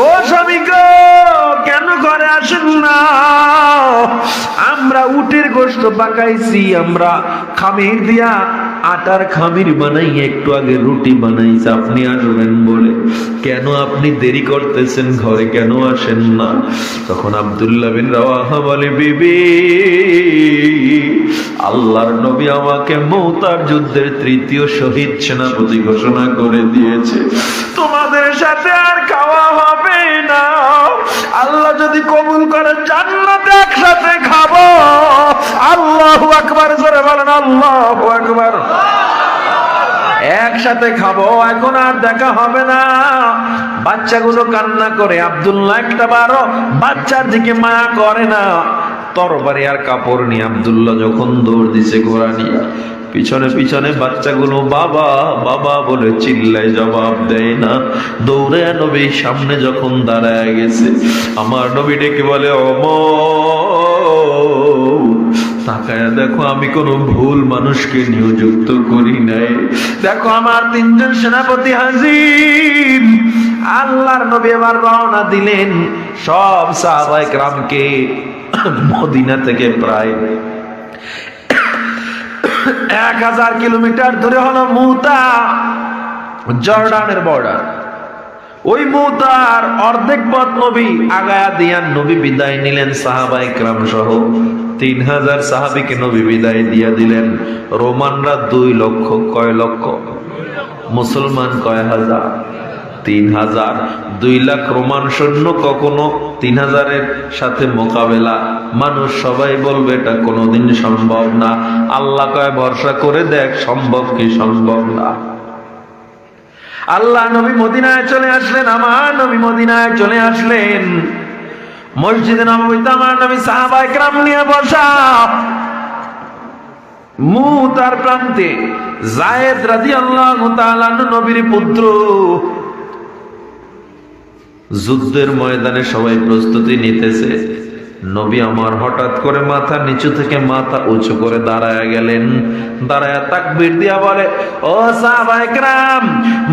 Speaker 1: ও স্বামী গো, কেন ঘরে আসেন না? আমরা উটের গোশত পাকাইছি, আমরা খামির দিয়া আটার খামির বানাই, একটু আগে রুটি বানাইছি, আপনি আসবেন বলে। কেন আপনি দেরি করতেছেন, ঘরে কেন আসেন না? তখন আব্দুল্লাহ বিন রাওয়াহা বলে, বিবি, আল্লাহর নবী আমাকে মুতার যুদ্ধের তৃতীয় শহীদ সেনাপতি ঘোষণা করে দিয়েছে, তোমাদের সাথে আর খাওয়া হবে না, আল্লাহ যদি কবুল করে জান্নাতে একসাথে খাবো। আল্লাহু আকবার, জোরে বলেন আল্লাহু আকবার। একসাথে খাবো, এখন আর দেখা হবে না। বাচ্চাগুলো কান্না করে, আব্দুল্লাহ একটা বারো বাচ্চার দিকে মায়া করে না। তরবারি আর কাপড় নিয়ে আব্দুল্লাহ যখন দৌড় দিছে ঘোড়া নিয়ে, পিছনে পিছনে বাচ্চাগুলো বাবা বাবা বলে চিল্লায়, জবাব দেয় না। দৌড়ে নবী সামনে যখন দাঁড়ায় গেছে, আমার নবী ডেকে বলে, তাকায়া দেখো, আমি কোনো ভুল মানুষকে নিয়োজিত করি নাই, দেখো আমার তিনজন সেনাপতি হাজির। আল্লাহর নবী এবার রওনা দিলেন সব সাহাবায়ে কেরামকে মদিনা থেকে প্রায় 1000 কিলোমিটার দূরে হলো মুতা, জর্ডানের বর্ডার। ওই মুতার অর্ধেক পথ নবী আগায়া দিয়ান নবী বিদায় নিলেন সাহাবায়ে কেরাম সহ 3000 সাহাবীকে নবী বিদায় দিয়া দিলেন। রোমানরা 2 লক্ষ, কয় লক্ষ? মুসলমান কয় হাজার? 3000। 2 লাখ রোমান সৈন্য কখনো 3000-এর সাথে মোকাবেলা, মানুষ সবাই বলবে এটা কোনোদিন সম্ভব না। আল্লাহ কয় ভরসা করে দেখ সম্ভব কি সম্ভব না। আল্লাহ নবী মদিনায় চলে আসলেন, আমার নবী মদিনায় চলে আসলেন। মসজিদে নববীতে আমার নবী সাহাবায়ে কেরাম নিয়ে বসা। মুতার প্রান্তে যায়েদ রাদিয়াল্লাহু তাআলা নবীর পুত্র। যুদ্ধের ময়দানে সবাই প্রস্তুতি নিতেছে। নবী আমার হঠাৎ করে মাথা নিচু থেকে মাথা উঁচু করে দাঁড়ায় গেলেন। দাঁড়ায় তাকবীর দিয়া বলে, ও সাহাবায়ে কেরাম,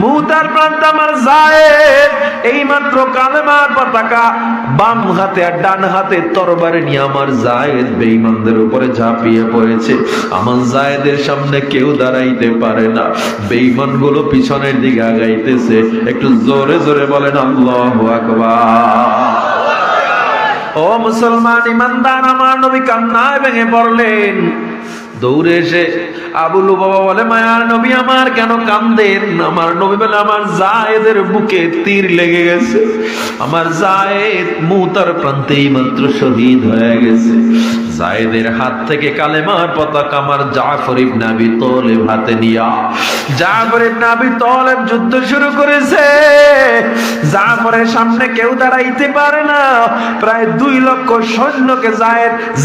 Speaker 1: মুতার প্রান্তে আমার যায়েদ এইমাত্র কালেমার পতাকা বাম হাতে আর ডান হাতে তরবারি নিয়ে আমার যায়েদ বেঈমানদের উপরে ঝাঁপিয়ে পড়েছে। আমার যায়েদের সামনে কেউ দাঁড়াইতে পারে না। বেঈমানগুলো পিছনের দিকে আগাইতেছে। একটু জোরে জোরে বলেন আল্লাহু আকবার। ও মুসলমান ইমানদার, আমার নবী কান্নায় ভেঙে পড়লেন। দৌড়ে এসে আবু লুবাবা বলে, মায়ার নবী আমার কেন কান্দেন? আমার নবী বলে, আমার জায়েদের বুকে তীর লেগে গেছে, আমার জায়েদ মুতার প্রান্তেই মাত্র শহীদ হয়ে গেছে। জায়েদের হাত থেকে কালেমার পতাকা আমার জাফর ইবনে আবি তালেব হাতে নিয়া, জাফর ইবনে আবি তালেব যুদ্ধ শুরু করেছে। জাফরের সামনে কেউ দাঁড়াইতে পারে না। প্রায় 2 লক্ষ সৈন্যকে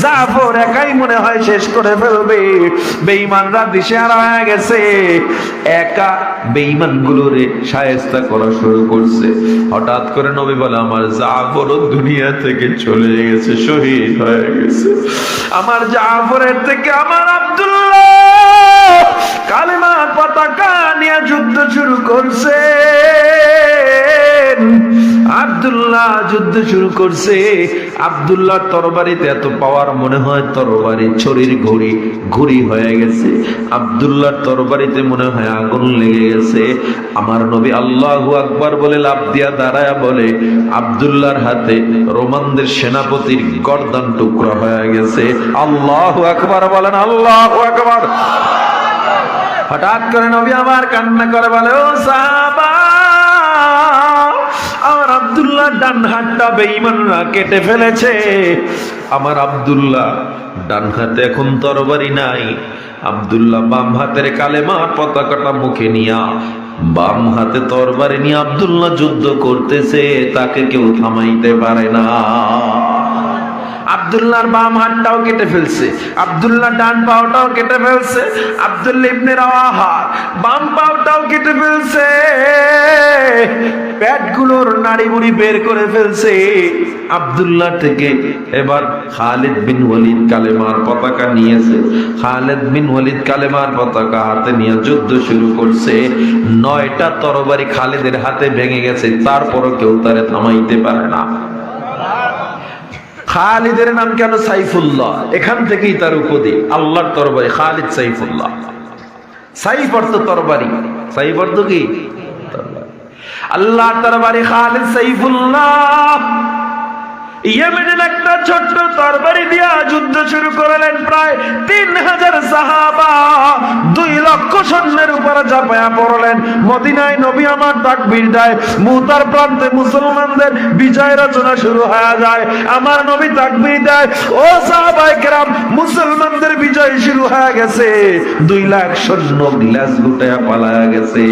Speaker 1: জাফর একাই মনে হয় শেষ করে ফেলবে। বেঈমানরা দিশেহারা হয়ে গেছে, একা বেঈমানগুলোরে শায়েস্তা করা শুরু করছে। হঠাৎ করে নবী বলে, আমার জাফর দুনিয়া থেকে চলে গেছে, শহীদ হয়ে গেছে। আমার জাফরের থেকে আমার আব্দুল্লাহ কালেমার পতাকা নিয়ে যুদ্ধ শুরু করছে। আব্দুল্লাহ যুদ্ধ শুরু করছে। আব্দুল্লাহর তরবারিতে এত পাওয়ার, মনে হয় তরবারি ছড়ির ঘুরি হয়ে গেছে। আব্দুল্লাহর তরবারিতে মনে হয় আগুন লেগে গেছে। আমার নবী আল্লাহু আকবার বলে লাফ দিয়া দাঁড়ায়া বলে, আব্দুল্লাহর হাতে রোমানদের সেনাপতির গর্দান টুকরা হয়ে গেছে। আল্লাহু আকবার বলেন, আল্লাহু আকবার। হঠাৎ করে নবী আমার কান্না করে বলে, ও সাহাবা, আমার আব্দুল্লাহ ডান হাতটা বেঈমানরা কেটে ফেলেছে। আমার আব্দুল্লাহ ডান হাতে এখন তরবারি নাই। আব্দুল্লাহ বাম হাতের কালেমার পতাকাটা মুখে নিয়া, বাম হাতে তরবারি নিয়ে আব্দুল্লাহ যুদ্ধ করতেছে, তাকে কেউ থামাইতে পারে না। আব্দুল্লাহর বাম হাতটাও কেটে ফেলছে, আব্দুল্লাহ ডান পাওটাও কেটে ফেলছে, আব্দুল্লাহ ইবনে রাওয়াহা বাম পাওটাও কেটে ফেলছে, পেটগুলোর নাড়িবুড়ি বের করে ফেলছে। আব্দুল্লাহ থেকে এবার খালিদ বিন ওয়ালিদ কালেমার পতাকা নিয়েছে। খালিদ বিন ওয়ালিদ কালেমার পতাকা হাতে নিয়ে যুদ্ধ শুরু করছে। 9টা তরবারি খালিদের হাতে ভেঙে গেছে, তারপরও কেউ তারে থামাইতে পারে না। খালিদের নাম কেন? সাইফুল্লাহ, এখান থেকেই তার উপাধি, আল্লাহর তরবারি খালিদ সাইফুল্লাহ। সাইফ অর্থ তরবারি, সাইফ অর্থ কি? আল্লাহর তরবারি খালিদ সাইফুল্লাহ। ইয়েমেনের একটা ছোট্ট তরবারি দিয়া যুদ্ধ শুরু করলেন। প্রায় 3000 সাহাবা 2 লক্ষ সৈন্যের উপরে ঝাঁপায়া পড়লেন। মদিনায় নবী আমার তাকবীর দেয়, মুতার প্রান্তে মুসলমানদের বিজয় রচনা শুরু হয়ে যায়। আমার নবী তাকবীর দেয়, ও সাহাবায়ে কেরাম, মুসলমানদের বিজয় শুরু হয়ে গেছে। 2 লাখ সৈন্য গ্লাস গুটায়া পালায়া গেছে।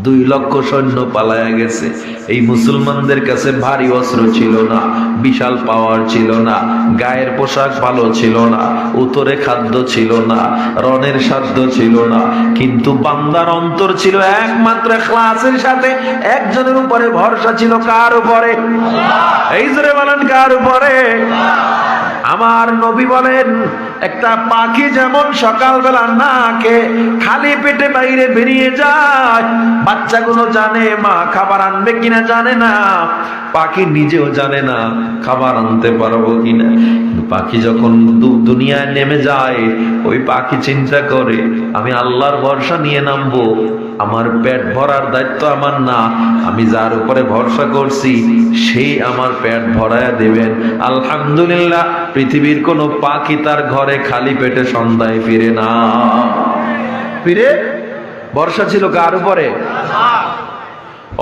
Speaker 1: 2 লক্ষ সৈন্য পালায়া গেছে। এই মুসলমানদের কাছে ভারী অস্ত্র ছিল না, বিশাল পাওয়ার ছিল না, গায়ের পোশাক ভালো ছিল না, উতরে খাদ্য ছিল না, রণের সাধ্য ছিল না, কিন্তু বান্দার অন্তর ছিল একমাত্র ইখলাসের সাথে। একজনের উপরে ভরসা ছিল, কার উপরে? এই জোরে বলেন, কার উপরে? আমার নবী বলেন, একটা পাখি যেমন সকালবেলা না খেয়ে খালি পেটে বাইরে বেরিয়ে যায়, বাচ্চাগুলো জানে মা খাবার আনবে কিনা জানে না, পাখি নিজেও জানে না খাবার আনতে পারবো কিনা। পাখি যখন দুনিয়ায় নেমে যায়, ওই পাখি চিন্তা করে, আমি আল্লাহর ভরসা নিয়ে নামবো, আমার পেট ভরার দায়িত্ব আমার না, আমি যার উপরে ভরসা করছি সেই আমার পেট ভরায়া দেবেন। আলহামদুলিল্লাহ, পৃথিবীর কোনো পাখি তার ঘরে খালি পেটে সন্ধ্যায় ফিরে না। ফিরে ভরসা ছিল কার উপরে?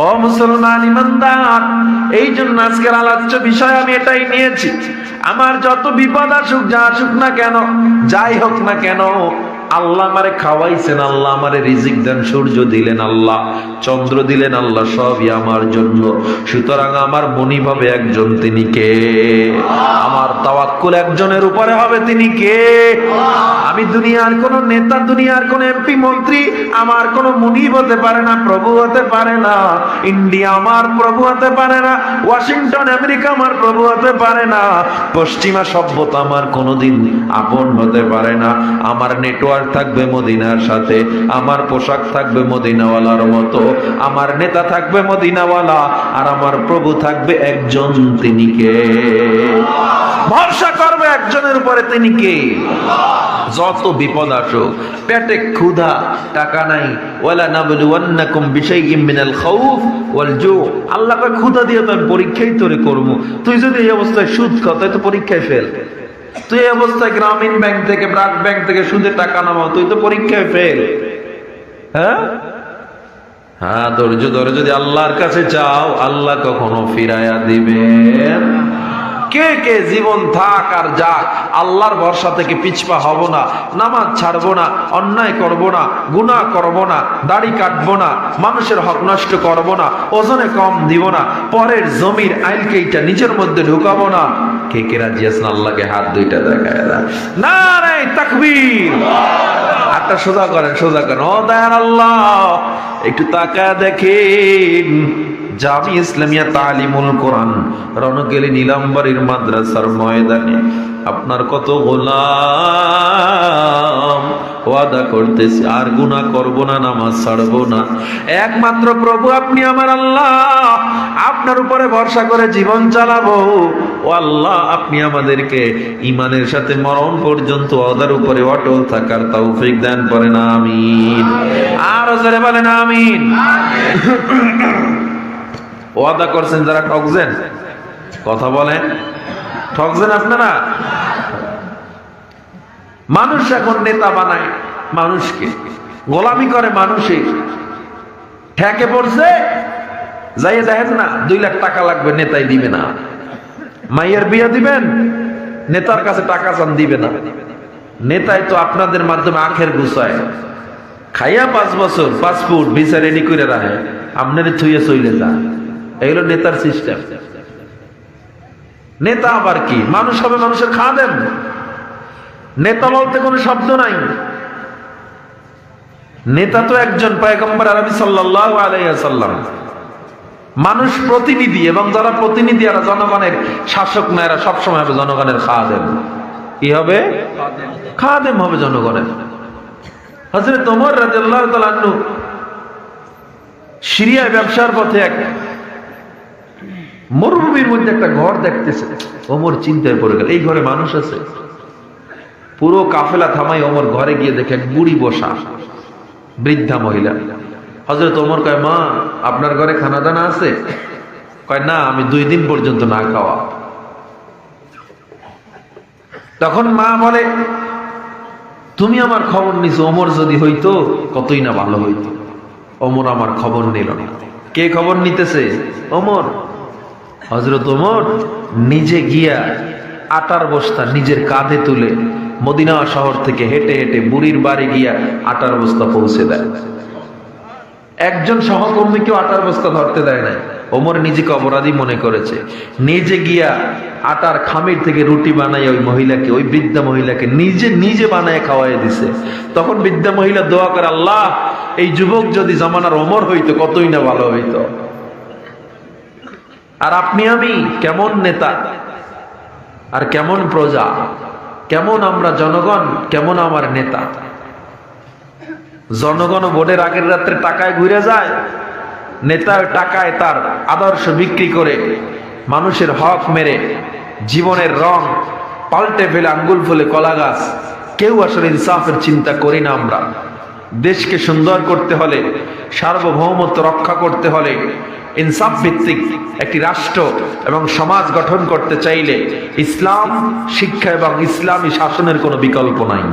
Speaker 1: ও মুসলমান ইমানদার, এই জন্য আজকের আলোচ্য বিষয় আমি এটাই নিয়েছি। আমার যত বিপদ আসুক, যা আসুক না কেন, যাই হোক না কেন, আল্লাহ আমারে খাওয়াইছেন, আল্লাহ আমারে রিজিক দেন, সূর্য দিলেন আল্লাহ, চন্দ্র দিলেন আল্লাহ, সবই আমার জন্য। সুতরাং আমার মনিব হবে একজন, তিনি কে? আমার তাওয়াক্কুল একজনের উপরে হবে, তিনি কে? আমি দুনিয়ার কোন নেতা, দুনিয়ার কোন এমপি মন্ত্রী আমার কোন মনিব হতে পারে না, প্রভু হতে পারে না। ইন্ডিয়া আমার প্রভু হতে পারে না, ওয়াশিংটন আমেরিকা আমার প্রভু হতে পারে না, পশ্চিমা সভ্যতা আমার কোনোদিন আপন হতে পারে না। আমার নেটওয়ার্ক থাকবে মদিনার সাথে, আমার পোশাক থাকবে মদিনাওয়ালার মতো, আমার নেতা থাকবে মদিনাওয়ালা, আর আমার প্রভু থাকবে একজন, তিনি কে? ভরসা করবে একজনের উপরে, তিনি কে? যত বিপদ আসুক, পেটে ক্ষুধা, টাকা নাই, ওয়ালা নাবলুওয়ান্নাকুম বিশাইইম মিনাল খাউফ ওয়াল জু, আল্লাহ কয় ক্ষুধা দিয়ে তো আমি পরীক্ষাই তোরে করব। তুই যদি এই অবস্থায় সুদ খাও, তাই তো পরীক্ষায় ফেল। তুই এই অবস্থায় গ্রামীণ ব্যাংক থেকে, ব্র্যাক ব্যাংক থেকে সুদে টাকা নামাও, তুই তো পরীক্ষায় ফেল। হ্যাঁ হ্যাঁ, ধৈর্য ধরে যদি আল্লাহর কাছে চাও, আল্লাহ কখনো ফিরাইয়া দিবেন। কে কে জীবন থাক আর যাক আল্লাহর ভরসা থেকে পিছপা হব না, নামাজ ছাড়বো না, অন্যায় করব না, গুনাহ করব না, দাড়ি কাটবো না, মানুষের হক নষ্ট করব না, ওজনে কম দিব না, পরের জমির আইলকেইটা নিজের মধ্যে ঢুকাবো না? কে কে রাজি আছেন? আল্লাহকে হাত দুইটা দেখায় না। নারে তাকবীর! হাতটা সোজা করেন, সোজা করেন। ও দয়ার আল্লাহ, একটু তাকায় দেখেন জামি ইসলামিয়া তালিমুল কোরআন রণকেলি নীলাম্বরীর মাদ্রাসার ময়দানে আপনার কত গোলাম ওয়াদা করতেছি আর গুনাহ করব না, নামাজ ছাড়বো না, একমাত্র প্রভু আপনি আমার আল্লাহ, আপনার উপরে ভরসা করে জীবন চালাবো। ও আল্লাহ, আপনি আমাদেরকে ঈমানের সাথে মরণ পর্যন্ত ওয়াদার উপরে অটল থাকার তৌফিক দান করেন, আমিন। আর জোরে বলেন আমিন। ওয়াদা করছেন যারা, ঠকছেন? কথা বলেন, ঠকছেন আপনারা? মানুষ এখন নেতা বানায় মানুষকে, গোলামি করে মানুষের, ঠেকে পড়ছে। যাইয়ে দেখেন না, 2 লাখ টাকা লাগবে, নেতাই দিবে না। মাইয়ের বিয়ে দিবেন, নেতার কাছে টাকা চান, দিবে না। নেতাই তো আপনাদের মাধ্যমে আখের গুছায়, খাইয়া 5 বছর পাসপোর্ট ভিসা রেডি করে রাখে, আপনারে থুইয়ে চলে যায়। এগুলো নেতার সিস্টেম। নেতা আবার কি? মানুষ হবে মানুষের খাদেম। নেতা বলতে কোনো শব্দ নাই। নেতা তো একজন পয়গম্বর আরবি সাল্লাল্লাহু আলাইহি ওয়াসাল্লাম, মানুষ প্রতিনিধি, এবং যারা প্রতিনিধি এরা জনগণের শাসক না, এরা সবসময় হবে জনগণের খাদেম। কি হবে? খাদেম হবে জনগণের। হযরত ওমর রাদিয়াল্লাহু তাআলা আনহু সিরিয়ায় ব্যবসার পথে এক মরুভূমির মধ্যে একটা ঘর দেখতেছে। ওমর চিন্তায় পড়ে গেল, এই ঘরে মানুষ আছে? পুরো কাফেলা থামাই ওমর ঘরে গিয়ে দেখে এক বুড়ি বসা, বৃদ্ধা মহিলা। হযরত ওমর কয়, মা আপনার ঘরে খানা দানা আছে? কয়, না, আমি 2 দিন পর্যন্ত না খাওয়া। তখন মা বলে, তুমি আমার খবর নিছো, ওমর যদি হইতো কতই না ভালো হইতো। ওমর আমার খবর নিল না। কে খবর নিতেছে? ওমর। হযরত ওমর নিজে গিয়া আটার বস্তা নিজের কাঁধে তুলে মদিনা শহর থেকে হেঁটে হেঁটে বুড়ির বাড়ি গিয়া আটার বস্তা পৌঁছে দেয়। একজন সহকর্মীকেও আটার বস্তা ধরতে দেয় নাই। ওমর নিজেকে অপরাধী মনে করেছে, নিজে গিয়া আটার খামির থেকে রুটি বানাই ওই মহিলাকে, ওই বৃদ্ধা মহিলাকে নিজে নিজে বানায় খাওয়াই দিছে। তখন বৃদ্ধা মহিলা দোয়া করে, আল্লাহ, এই যুবক যদি জামানার ওমর হইতো কতই না ভালো হইতো। আর আপনি আমি কেমন নেতা আর কেমন প্রজা, কেমন আমরা জনগণ, কেমন আমার নেতা। জনগণ ভোটের আগের রাত্রে টাকায় ঘুরে যায়, নেতা টাকায় তার আদর্শ বিক্রি করে মানুষের হক মেরে জীবনের রং পাল্টে ফেলে আঙ্গুল ফুলে কলা গাছ। কেউ আসলে ইনসাফের চিন্তা করি না আমরা। দেশকে সুন্দর করতে হলে, সার্বভৌমত্ব রক্ষা করতে হলে, ইনসাফ ভিত্তিক একটি রাষ্ট্র এবং সমাজ গঠন করতে চাইলে ইসলাম শিক্ষা এবং ইসলামী শাসনের কোনো বিকল্প নাই।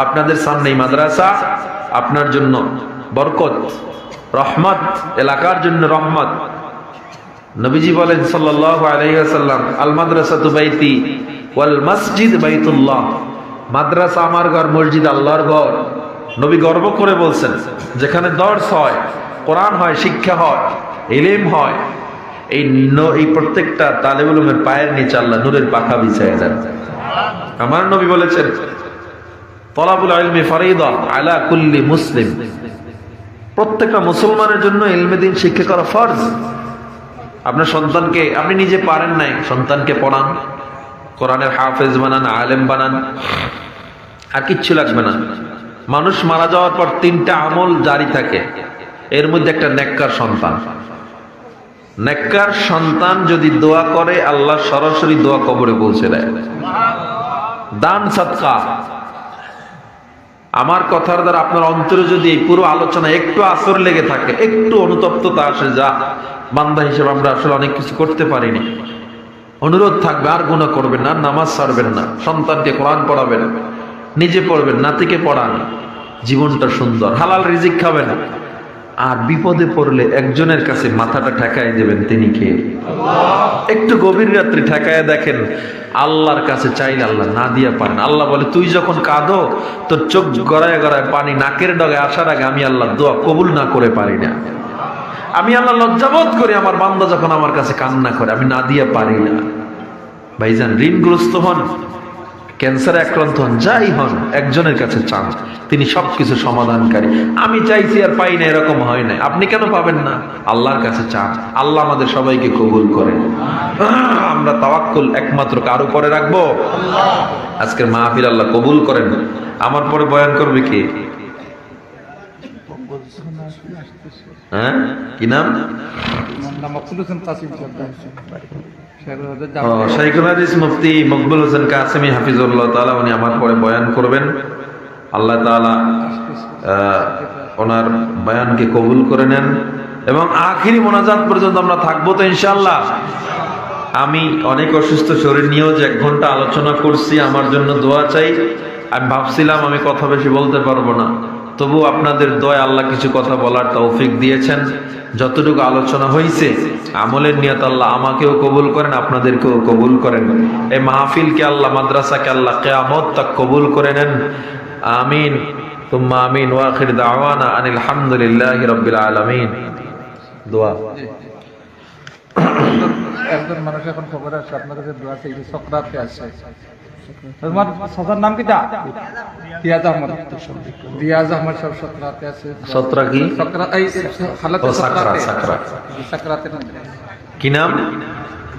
Speaker 1: আপনাদের সামনে মাদ্রাসা আপনার জন্য বরকত, রহমত, এলাকার জন্য রহমত। নবীজি বলেন সাল্লাল্লাহু আলাইহি ওয়াসাল্লাম, আল মাদ্রাসাতু বাইতি ওয়াল মসজিদ বাইতুল্লাহ। মাদ্রাসা আমার ঘর, মসজিদ আল্লাহর ঘর। নবী গর্ব করে বলছেন, যেখানে দর্স হয়, কোরআন হয়, শিক্ষা হয়, ইলম হয়, এই প্রত্যেকটা তালেবুল ইলমের পায়ের নিচে আল্লাহ নূরের পাখা বিছায় দেন। আমার নবী বলেছেন, তলাবুল ইলমি ফরিদা আলা কুল্লি মুসলিম। প্রত্যেকটা মুসলমানের জন্য ইলমে দ্বীন শিক্ষা করা ফরজ। আপনার সন্তানকে, আপনি নিজে পারেন নাই, সন্তানকে পড়ান, কোরআনের হাফেজ বানান, আলেম বানান, আর কিচ্ছু লাগবে না। মানুষ মারা যাওয়ার পর 3টা আমল জারি থাকে, এর মধ্যে একটা নেককার সন্তান। নেককার সন্তান যদি দোয়া করে, আল্লাহ সরাসরি দোয়া কবরে পৌঁছে দেয়। দান সাদকা। আমার কথার দ্বারা আপনার অন্তরে যদি এই পুরো আলোচনা একটু আসর লেগে থাকে, একটু অনুতপ্ততা আসে, যা বান্দা হিসেবে আমরা আসলে অনেক কিছু করতে পারিনি, অনুরোধ থাকবে আর গুনাহ করবেন না, নামাজ ছাড়বেন না, সন্তানকে কোরআন পড়াবেন, নিজে পড়বেন, নাতিকে পড়ান, জীবনটা সুন্দর, হালাল রিজিক খাবেন। আর বিপদে পড়লে একজনের কাছে মাথাটা ঠেকায় দেবেন, তিনি কে? একটু গভীর রাত্রি ঠেকায় দেখেন, আল্লাহর কাছে চাইলে আল্লাহ না দিয়া পারেন। আল্লাহ বলে, তুই যখন কাঁদো তোর চোখ গড়ায় গড়ায় পানি নাকের ডগে আসার আগে আমি আল্লাহ দোয়া কবুল না করে পারি না। আমি আল্লাহ লজ্জাবোধ করি আমার বান্দা যখন আমার কাছে কান্না করে, আমি না দিয়া পারি না। ভাইজান, ঋণগ্রস্ত হন, ক্যান্সারে আক্রান্ত হন, যাই হন, একজনের কাছে চান, তিনি সবকিছু সমাধানকারী। আমি চাইছি আর পাই না, এরকম হয় না। আপনি কেন পাবেন না? আল্লাহর কাছে চান, আল্লাহ আমাদের সবাইকে কবুল করেন। আমরা তাওয়াক্কুল একমাত্র কার উপরে রাখবো? আজকের মাহফিল আল্লাহ কবুল করেন। আমার পরে বয়ান করবে কে? হ্যাঁ, কি নাম? শাইখুল হাদিস মুফতি মকবুল হোসেন কাসেমি হাফিজুল্লাহ তাআলা, উনি আমার পরে বয়ান করবেন। আল্লাহ তাআলা ওনার বয়ানকে কবুল করে নেন এবং আখিরি মোনাজাত পর্যন্ত আমরা থাকবো তো ইনশাআল্লাহ। আমি অনেক অসুস্থ শরীর নিয়েও যে 1 ঘন্টা আলোচনা করছি, আমার জন্য দোয়া চাই। আমি ভাবছিলাম আমি কথা বেশি বলতে পারবো না, তবু আপনাদের দয়া আল্লাহ কিছু কথা বলার তৌফিক দিয়েছেন। যতটুকু আলোচনা হয়েছে আমলের নিয়ত আল্লাহ আমাকেও কবুল করেন, আপনাদেরকেও কবুল করেন। এই মাহফিলকে আল্লাহ, মাদ্রাসাকে আল্লাহ কিয়ামত তাক কবুল করে নেন। আমিন তুম্মা আমিন। ওয়া আখির দাওয়ানা আনিল হামদুলিল্লাহি রাব্বিল আলামিন। দোয়া।
Speaker 2: একজন মানুষ এখন খবর আছে আপনার কাছে দোয়া চাইছে, সক্রাতে আছে। তোমার সাজার নাম কিটা? রিয়াজ আহমদ। রিয়াজ আহমদ সব সক্রাতে আছে।
Speaker 1: সত্রা কি?
Speaker 2: সক্রা এই হালাতে
Speaker 1: সাকরা,
Speaker 2: সক্রাতে।
Speaker 1: সাকরা।
Speaker 2: সাকরাতে নাম
Speaker 1: কি নাম?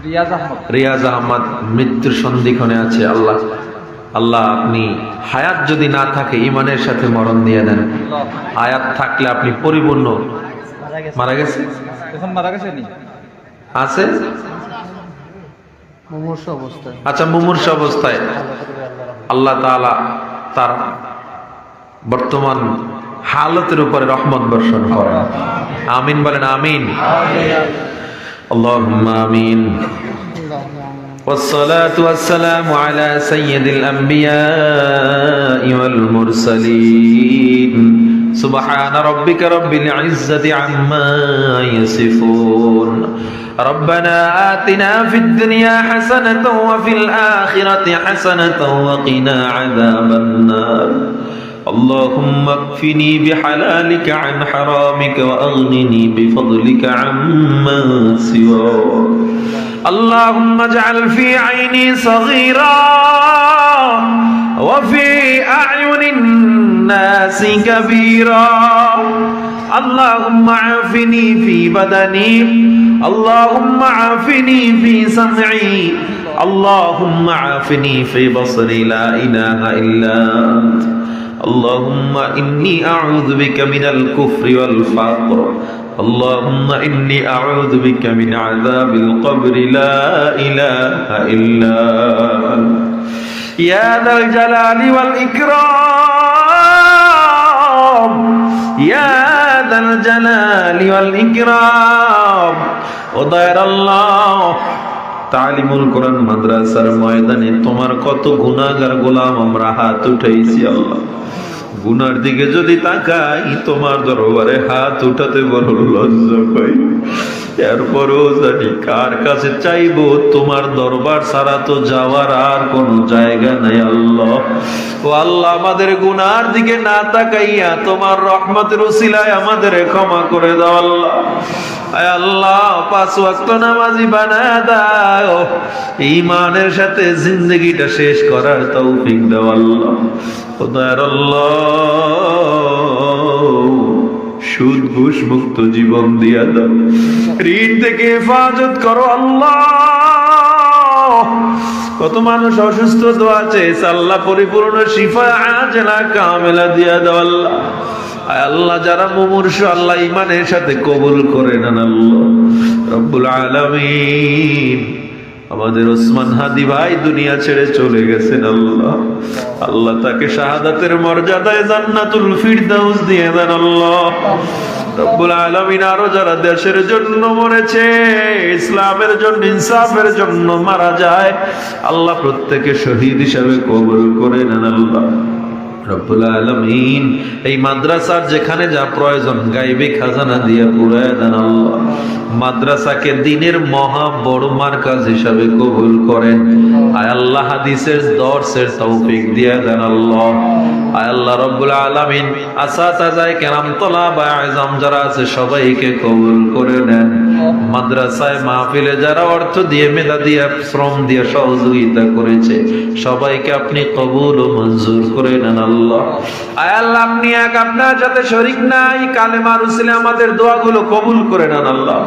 Speaker 2: রিয়াজ আহমদ।
Speaker 1: রিয়াজ আহমদ মৃত্যুর সন্ধিক্ষণে আছে। আল্লাহ, আল্লাহ আপনি হায়াত যদি না থাকে ঈমানের সাথে মরণ দিয়ে দেন, হায়াত থাকলে আপনি পরিপূর্ণ। মারা গেছে?
Speaker 2: এখন মারা গেছে নি?
Speaker 1: আছে
Speaker 2: মুমূর্ষু অবস্থায়।
Speaker 1: আচ্ছা, মুমূর্ষু অবস্থায় আল্লাহ তাআলা তার বর্তমান হালতের উপরে রহমত বর্ষণ করেন। আমিন বলেন। আমিন। আল্লাহুম্মা আমিন। والصلاة والسلام على سيد الأنبياء والمرسلين سبحان ربك رب العزة عما يصفون ربنا آتنا في الدنيا حسنة وفي الآخرة حسنة وقنا عذاب النار اللهم اكفني بحلالك عن حرامك وأغنني بفضلك عما سواك اللهم اجعل في عيني صغيرا وفي أعين الناس كبيرا اللهم عافني في بدني اللهم عافني في سمعي اللهم عافني في بصري لا إله إلا أنت اللهم إني أعوذ بك من الكفر والفقر اللهم إني أعوذ بك من عذاب القبر لا إله إلا أنت يا ذا الجلال والإكرام يا ذا الجلال والإكرام ودير الله তালিমুল কোরআন মাদ্রাসার ময়দানে তোমার কত গুনাহগার গোলাম আমরা হাত উঠাইছি আল্লাহ, গুনার দিকে যদি তাকাই তোমার দরবারে হাত উঠাতে বড় লজ্জা পাই। এরপরও জানি কার কাছে চাইবো, তোমার দরবার ছাড়া তো যাওয়ার আর কোনো জায়গা নাই আল্লাহ। ও আল্লাহ, আমাদের গুনার দিকে না তাকাইয়া তোমার রহমতের উসিলায় আমাদের ক্ষমা করে দাও আল্লাহ। আয় আল্লাহ, 5 ওয়াক্ত নামাজি বানায় দাও, ঈমানের সাথে জিন্দগিটা শেষ করার তৌফিক দাও আল্লাহ। খোদার আল্লাহ, সুদ ঘুষ মুক্ত জীবন দিয়া দাও, ঋণ থেকে হেফাজত করো আল্লাহ। কত মানুষ অসুস্থ দোয়া চেয়েছে আল্লাহ, পরিপূর্ণ শিফা আজলা কামেলা দিয়া দাও আল্লাহ। আল্লাহ, যারা মুমূর্ষু আল্লাহ ইমানের সাথে কবুল করে নেন আল্লাহ। রব্বুল আলামিন, আমাদের ওসমান হাদি ভাই দুনিয়া ছেড়ে চলে গেছেন আল্লাহ। আল্লাহ তাকে শাহাদাতের মর্যাদায় জান্নাতুল ফিরদাউস দিয়ে দেন আল্লাহ রব্বুল আলামিন। আরো যারা দেশের জন্য মরেছে, ইসলামের জন্য, ইনসাফের জন্য মারা যায়, আল্লাহ প্রত্যেকে শহীদ হিসাবে কবুল করে নেন আল্লাহ রব্বুল আলামিন। এই মাদ্রাসার যেখানে যা প্রয়োজন গায়বী খাজানা দিয়ে পুরায় দেন আল্লাহ। মাদ্রাসাকে দ্বীনের মহা বড় মারকাজ হিসাবে কবুল করেন। আয় আল্লাহ হাদিসের দর্সের তৌফিক দিয়ে দেন আল্লাহ। আয় আল্লাহ রব্বুল আলামিন আসাতাজায়ে কেরাম তোলাবা আযম যারা আছে সবাইকে কবুল করে নেন। মাদ্রাসায় মাহফিলে যারা অর্থ দিয়ে, মেধা দিয়ে, শ্রম দিয়ে সহযোগিতা করেছে সবাইকে আপনি কবুল ও মঞ্জুর করে নেন আল্লাহ। আয় আল্লাহ আপনি এক, আপনার সাথে শরীক নাই, কালেমার উসিলে আমাদের দোয়াগুলো কবুল করে নেন আল্লাহ।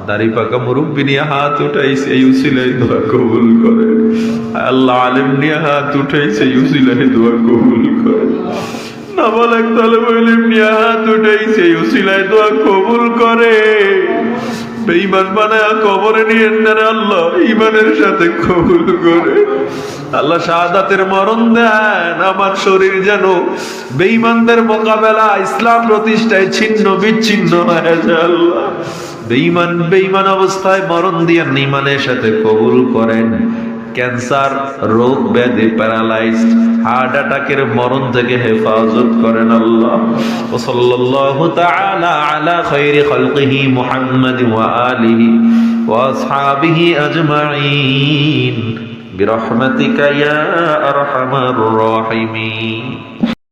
Speaker 1: দাড়ি পাকা মুরব্বি নিয়ে হাত উঠাইছে, এই উসিলায় দোয়া কবুল করে। আল্লাহ আলেম নিয়ে হাত উঠাইছে, এই উসিলায় দোয়া কবুল করে। নাবালেগ তালেব ইলম নিয়ে হাত উঠাইছে, এই উসিলায় দোয়া কবুল করে। বেঈমান বানায়া কবরে নিয়ে নেন আল্লাহ, ঈমানের সাথে কবুল করে। আল্লাহ শাহাদাতের মরণ দেন, আমার শরীর যেন বেঈমানদের মোকাবেলা ইসলাম প্রতিষ্ঠায় ছিন্ন বিচ্ছিন্ন হয়ে যায় আল্লাহ। বেঈমান অবস্থায় মরণ দিয়ে ঈমানের সাথে কবুল করেন। ক্যান্সার রোগ ব্যাধি, প্যারালাইজড, হার্ট অ্যাটাকের মরণ থেকে হেফাজত করেন আল্লাহ। ওয়া সাল্লাল্লাহু তাআলা আলা খায়রি খালকিহি মুহাম্মাদ ওয়া আলিহি ওয়া আসহাবিহি আজমাইন বিরহমাতিকা ইয়া আরহামার রাহিমিন।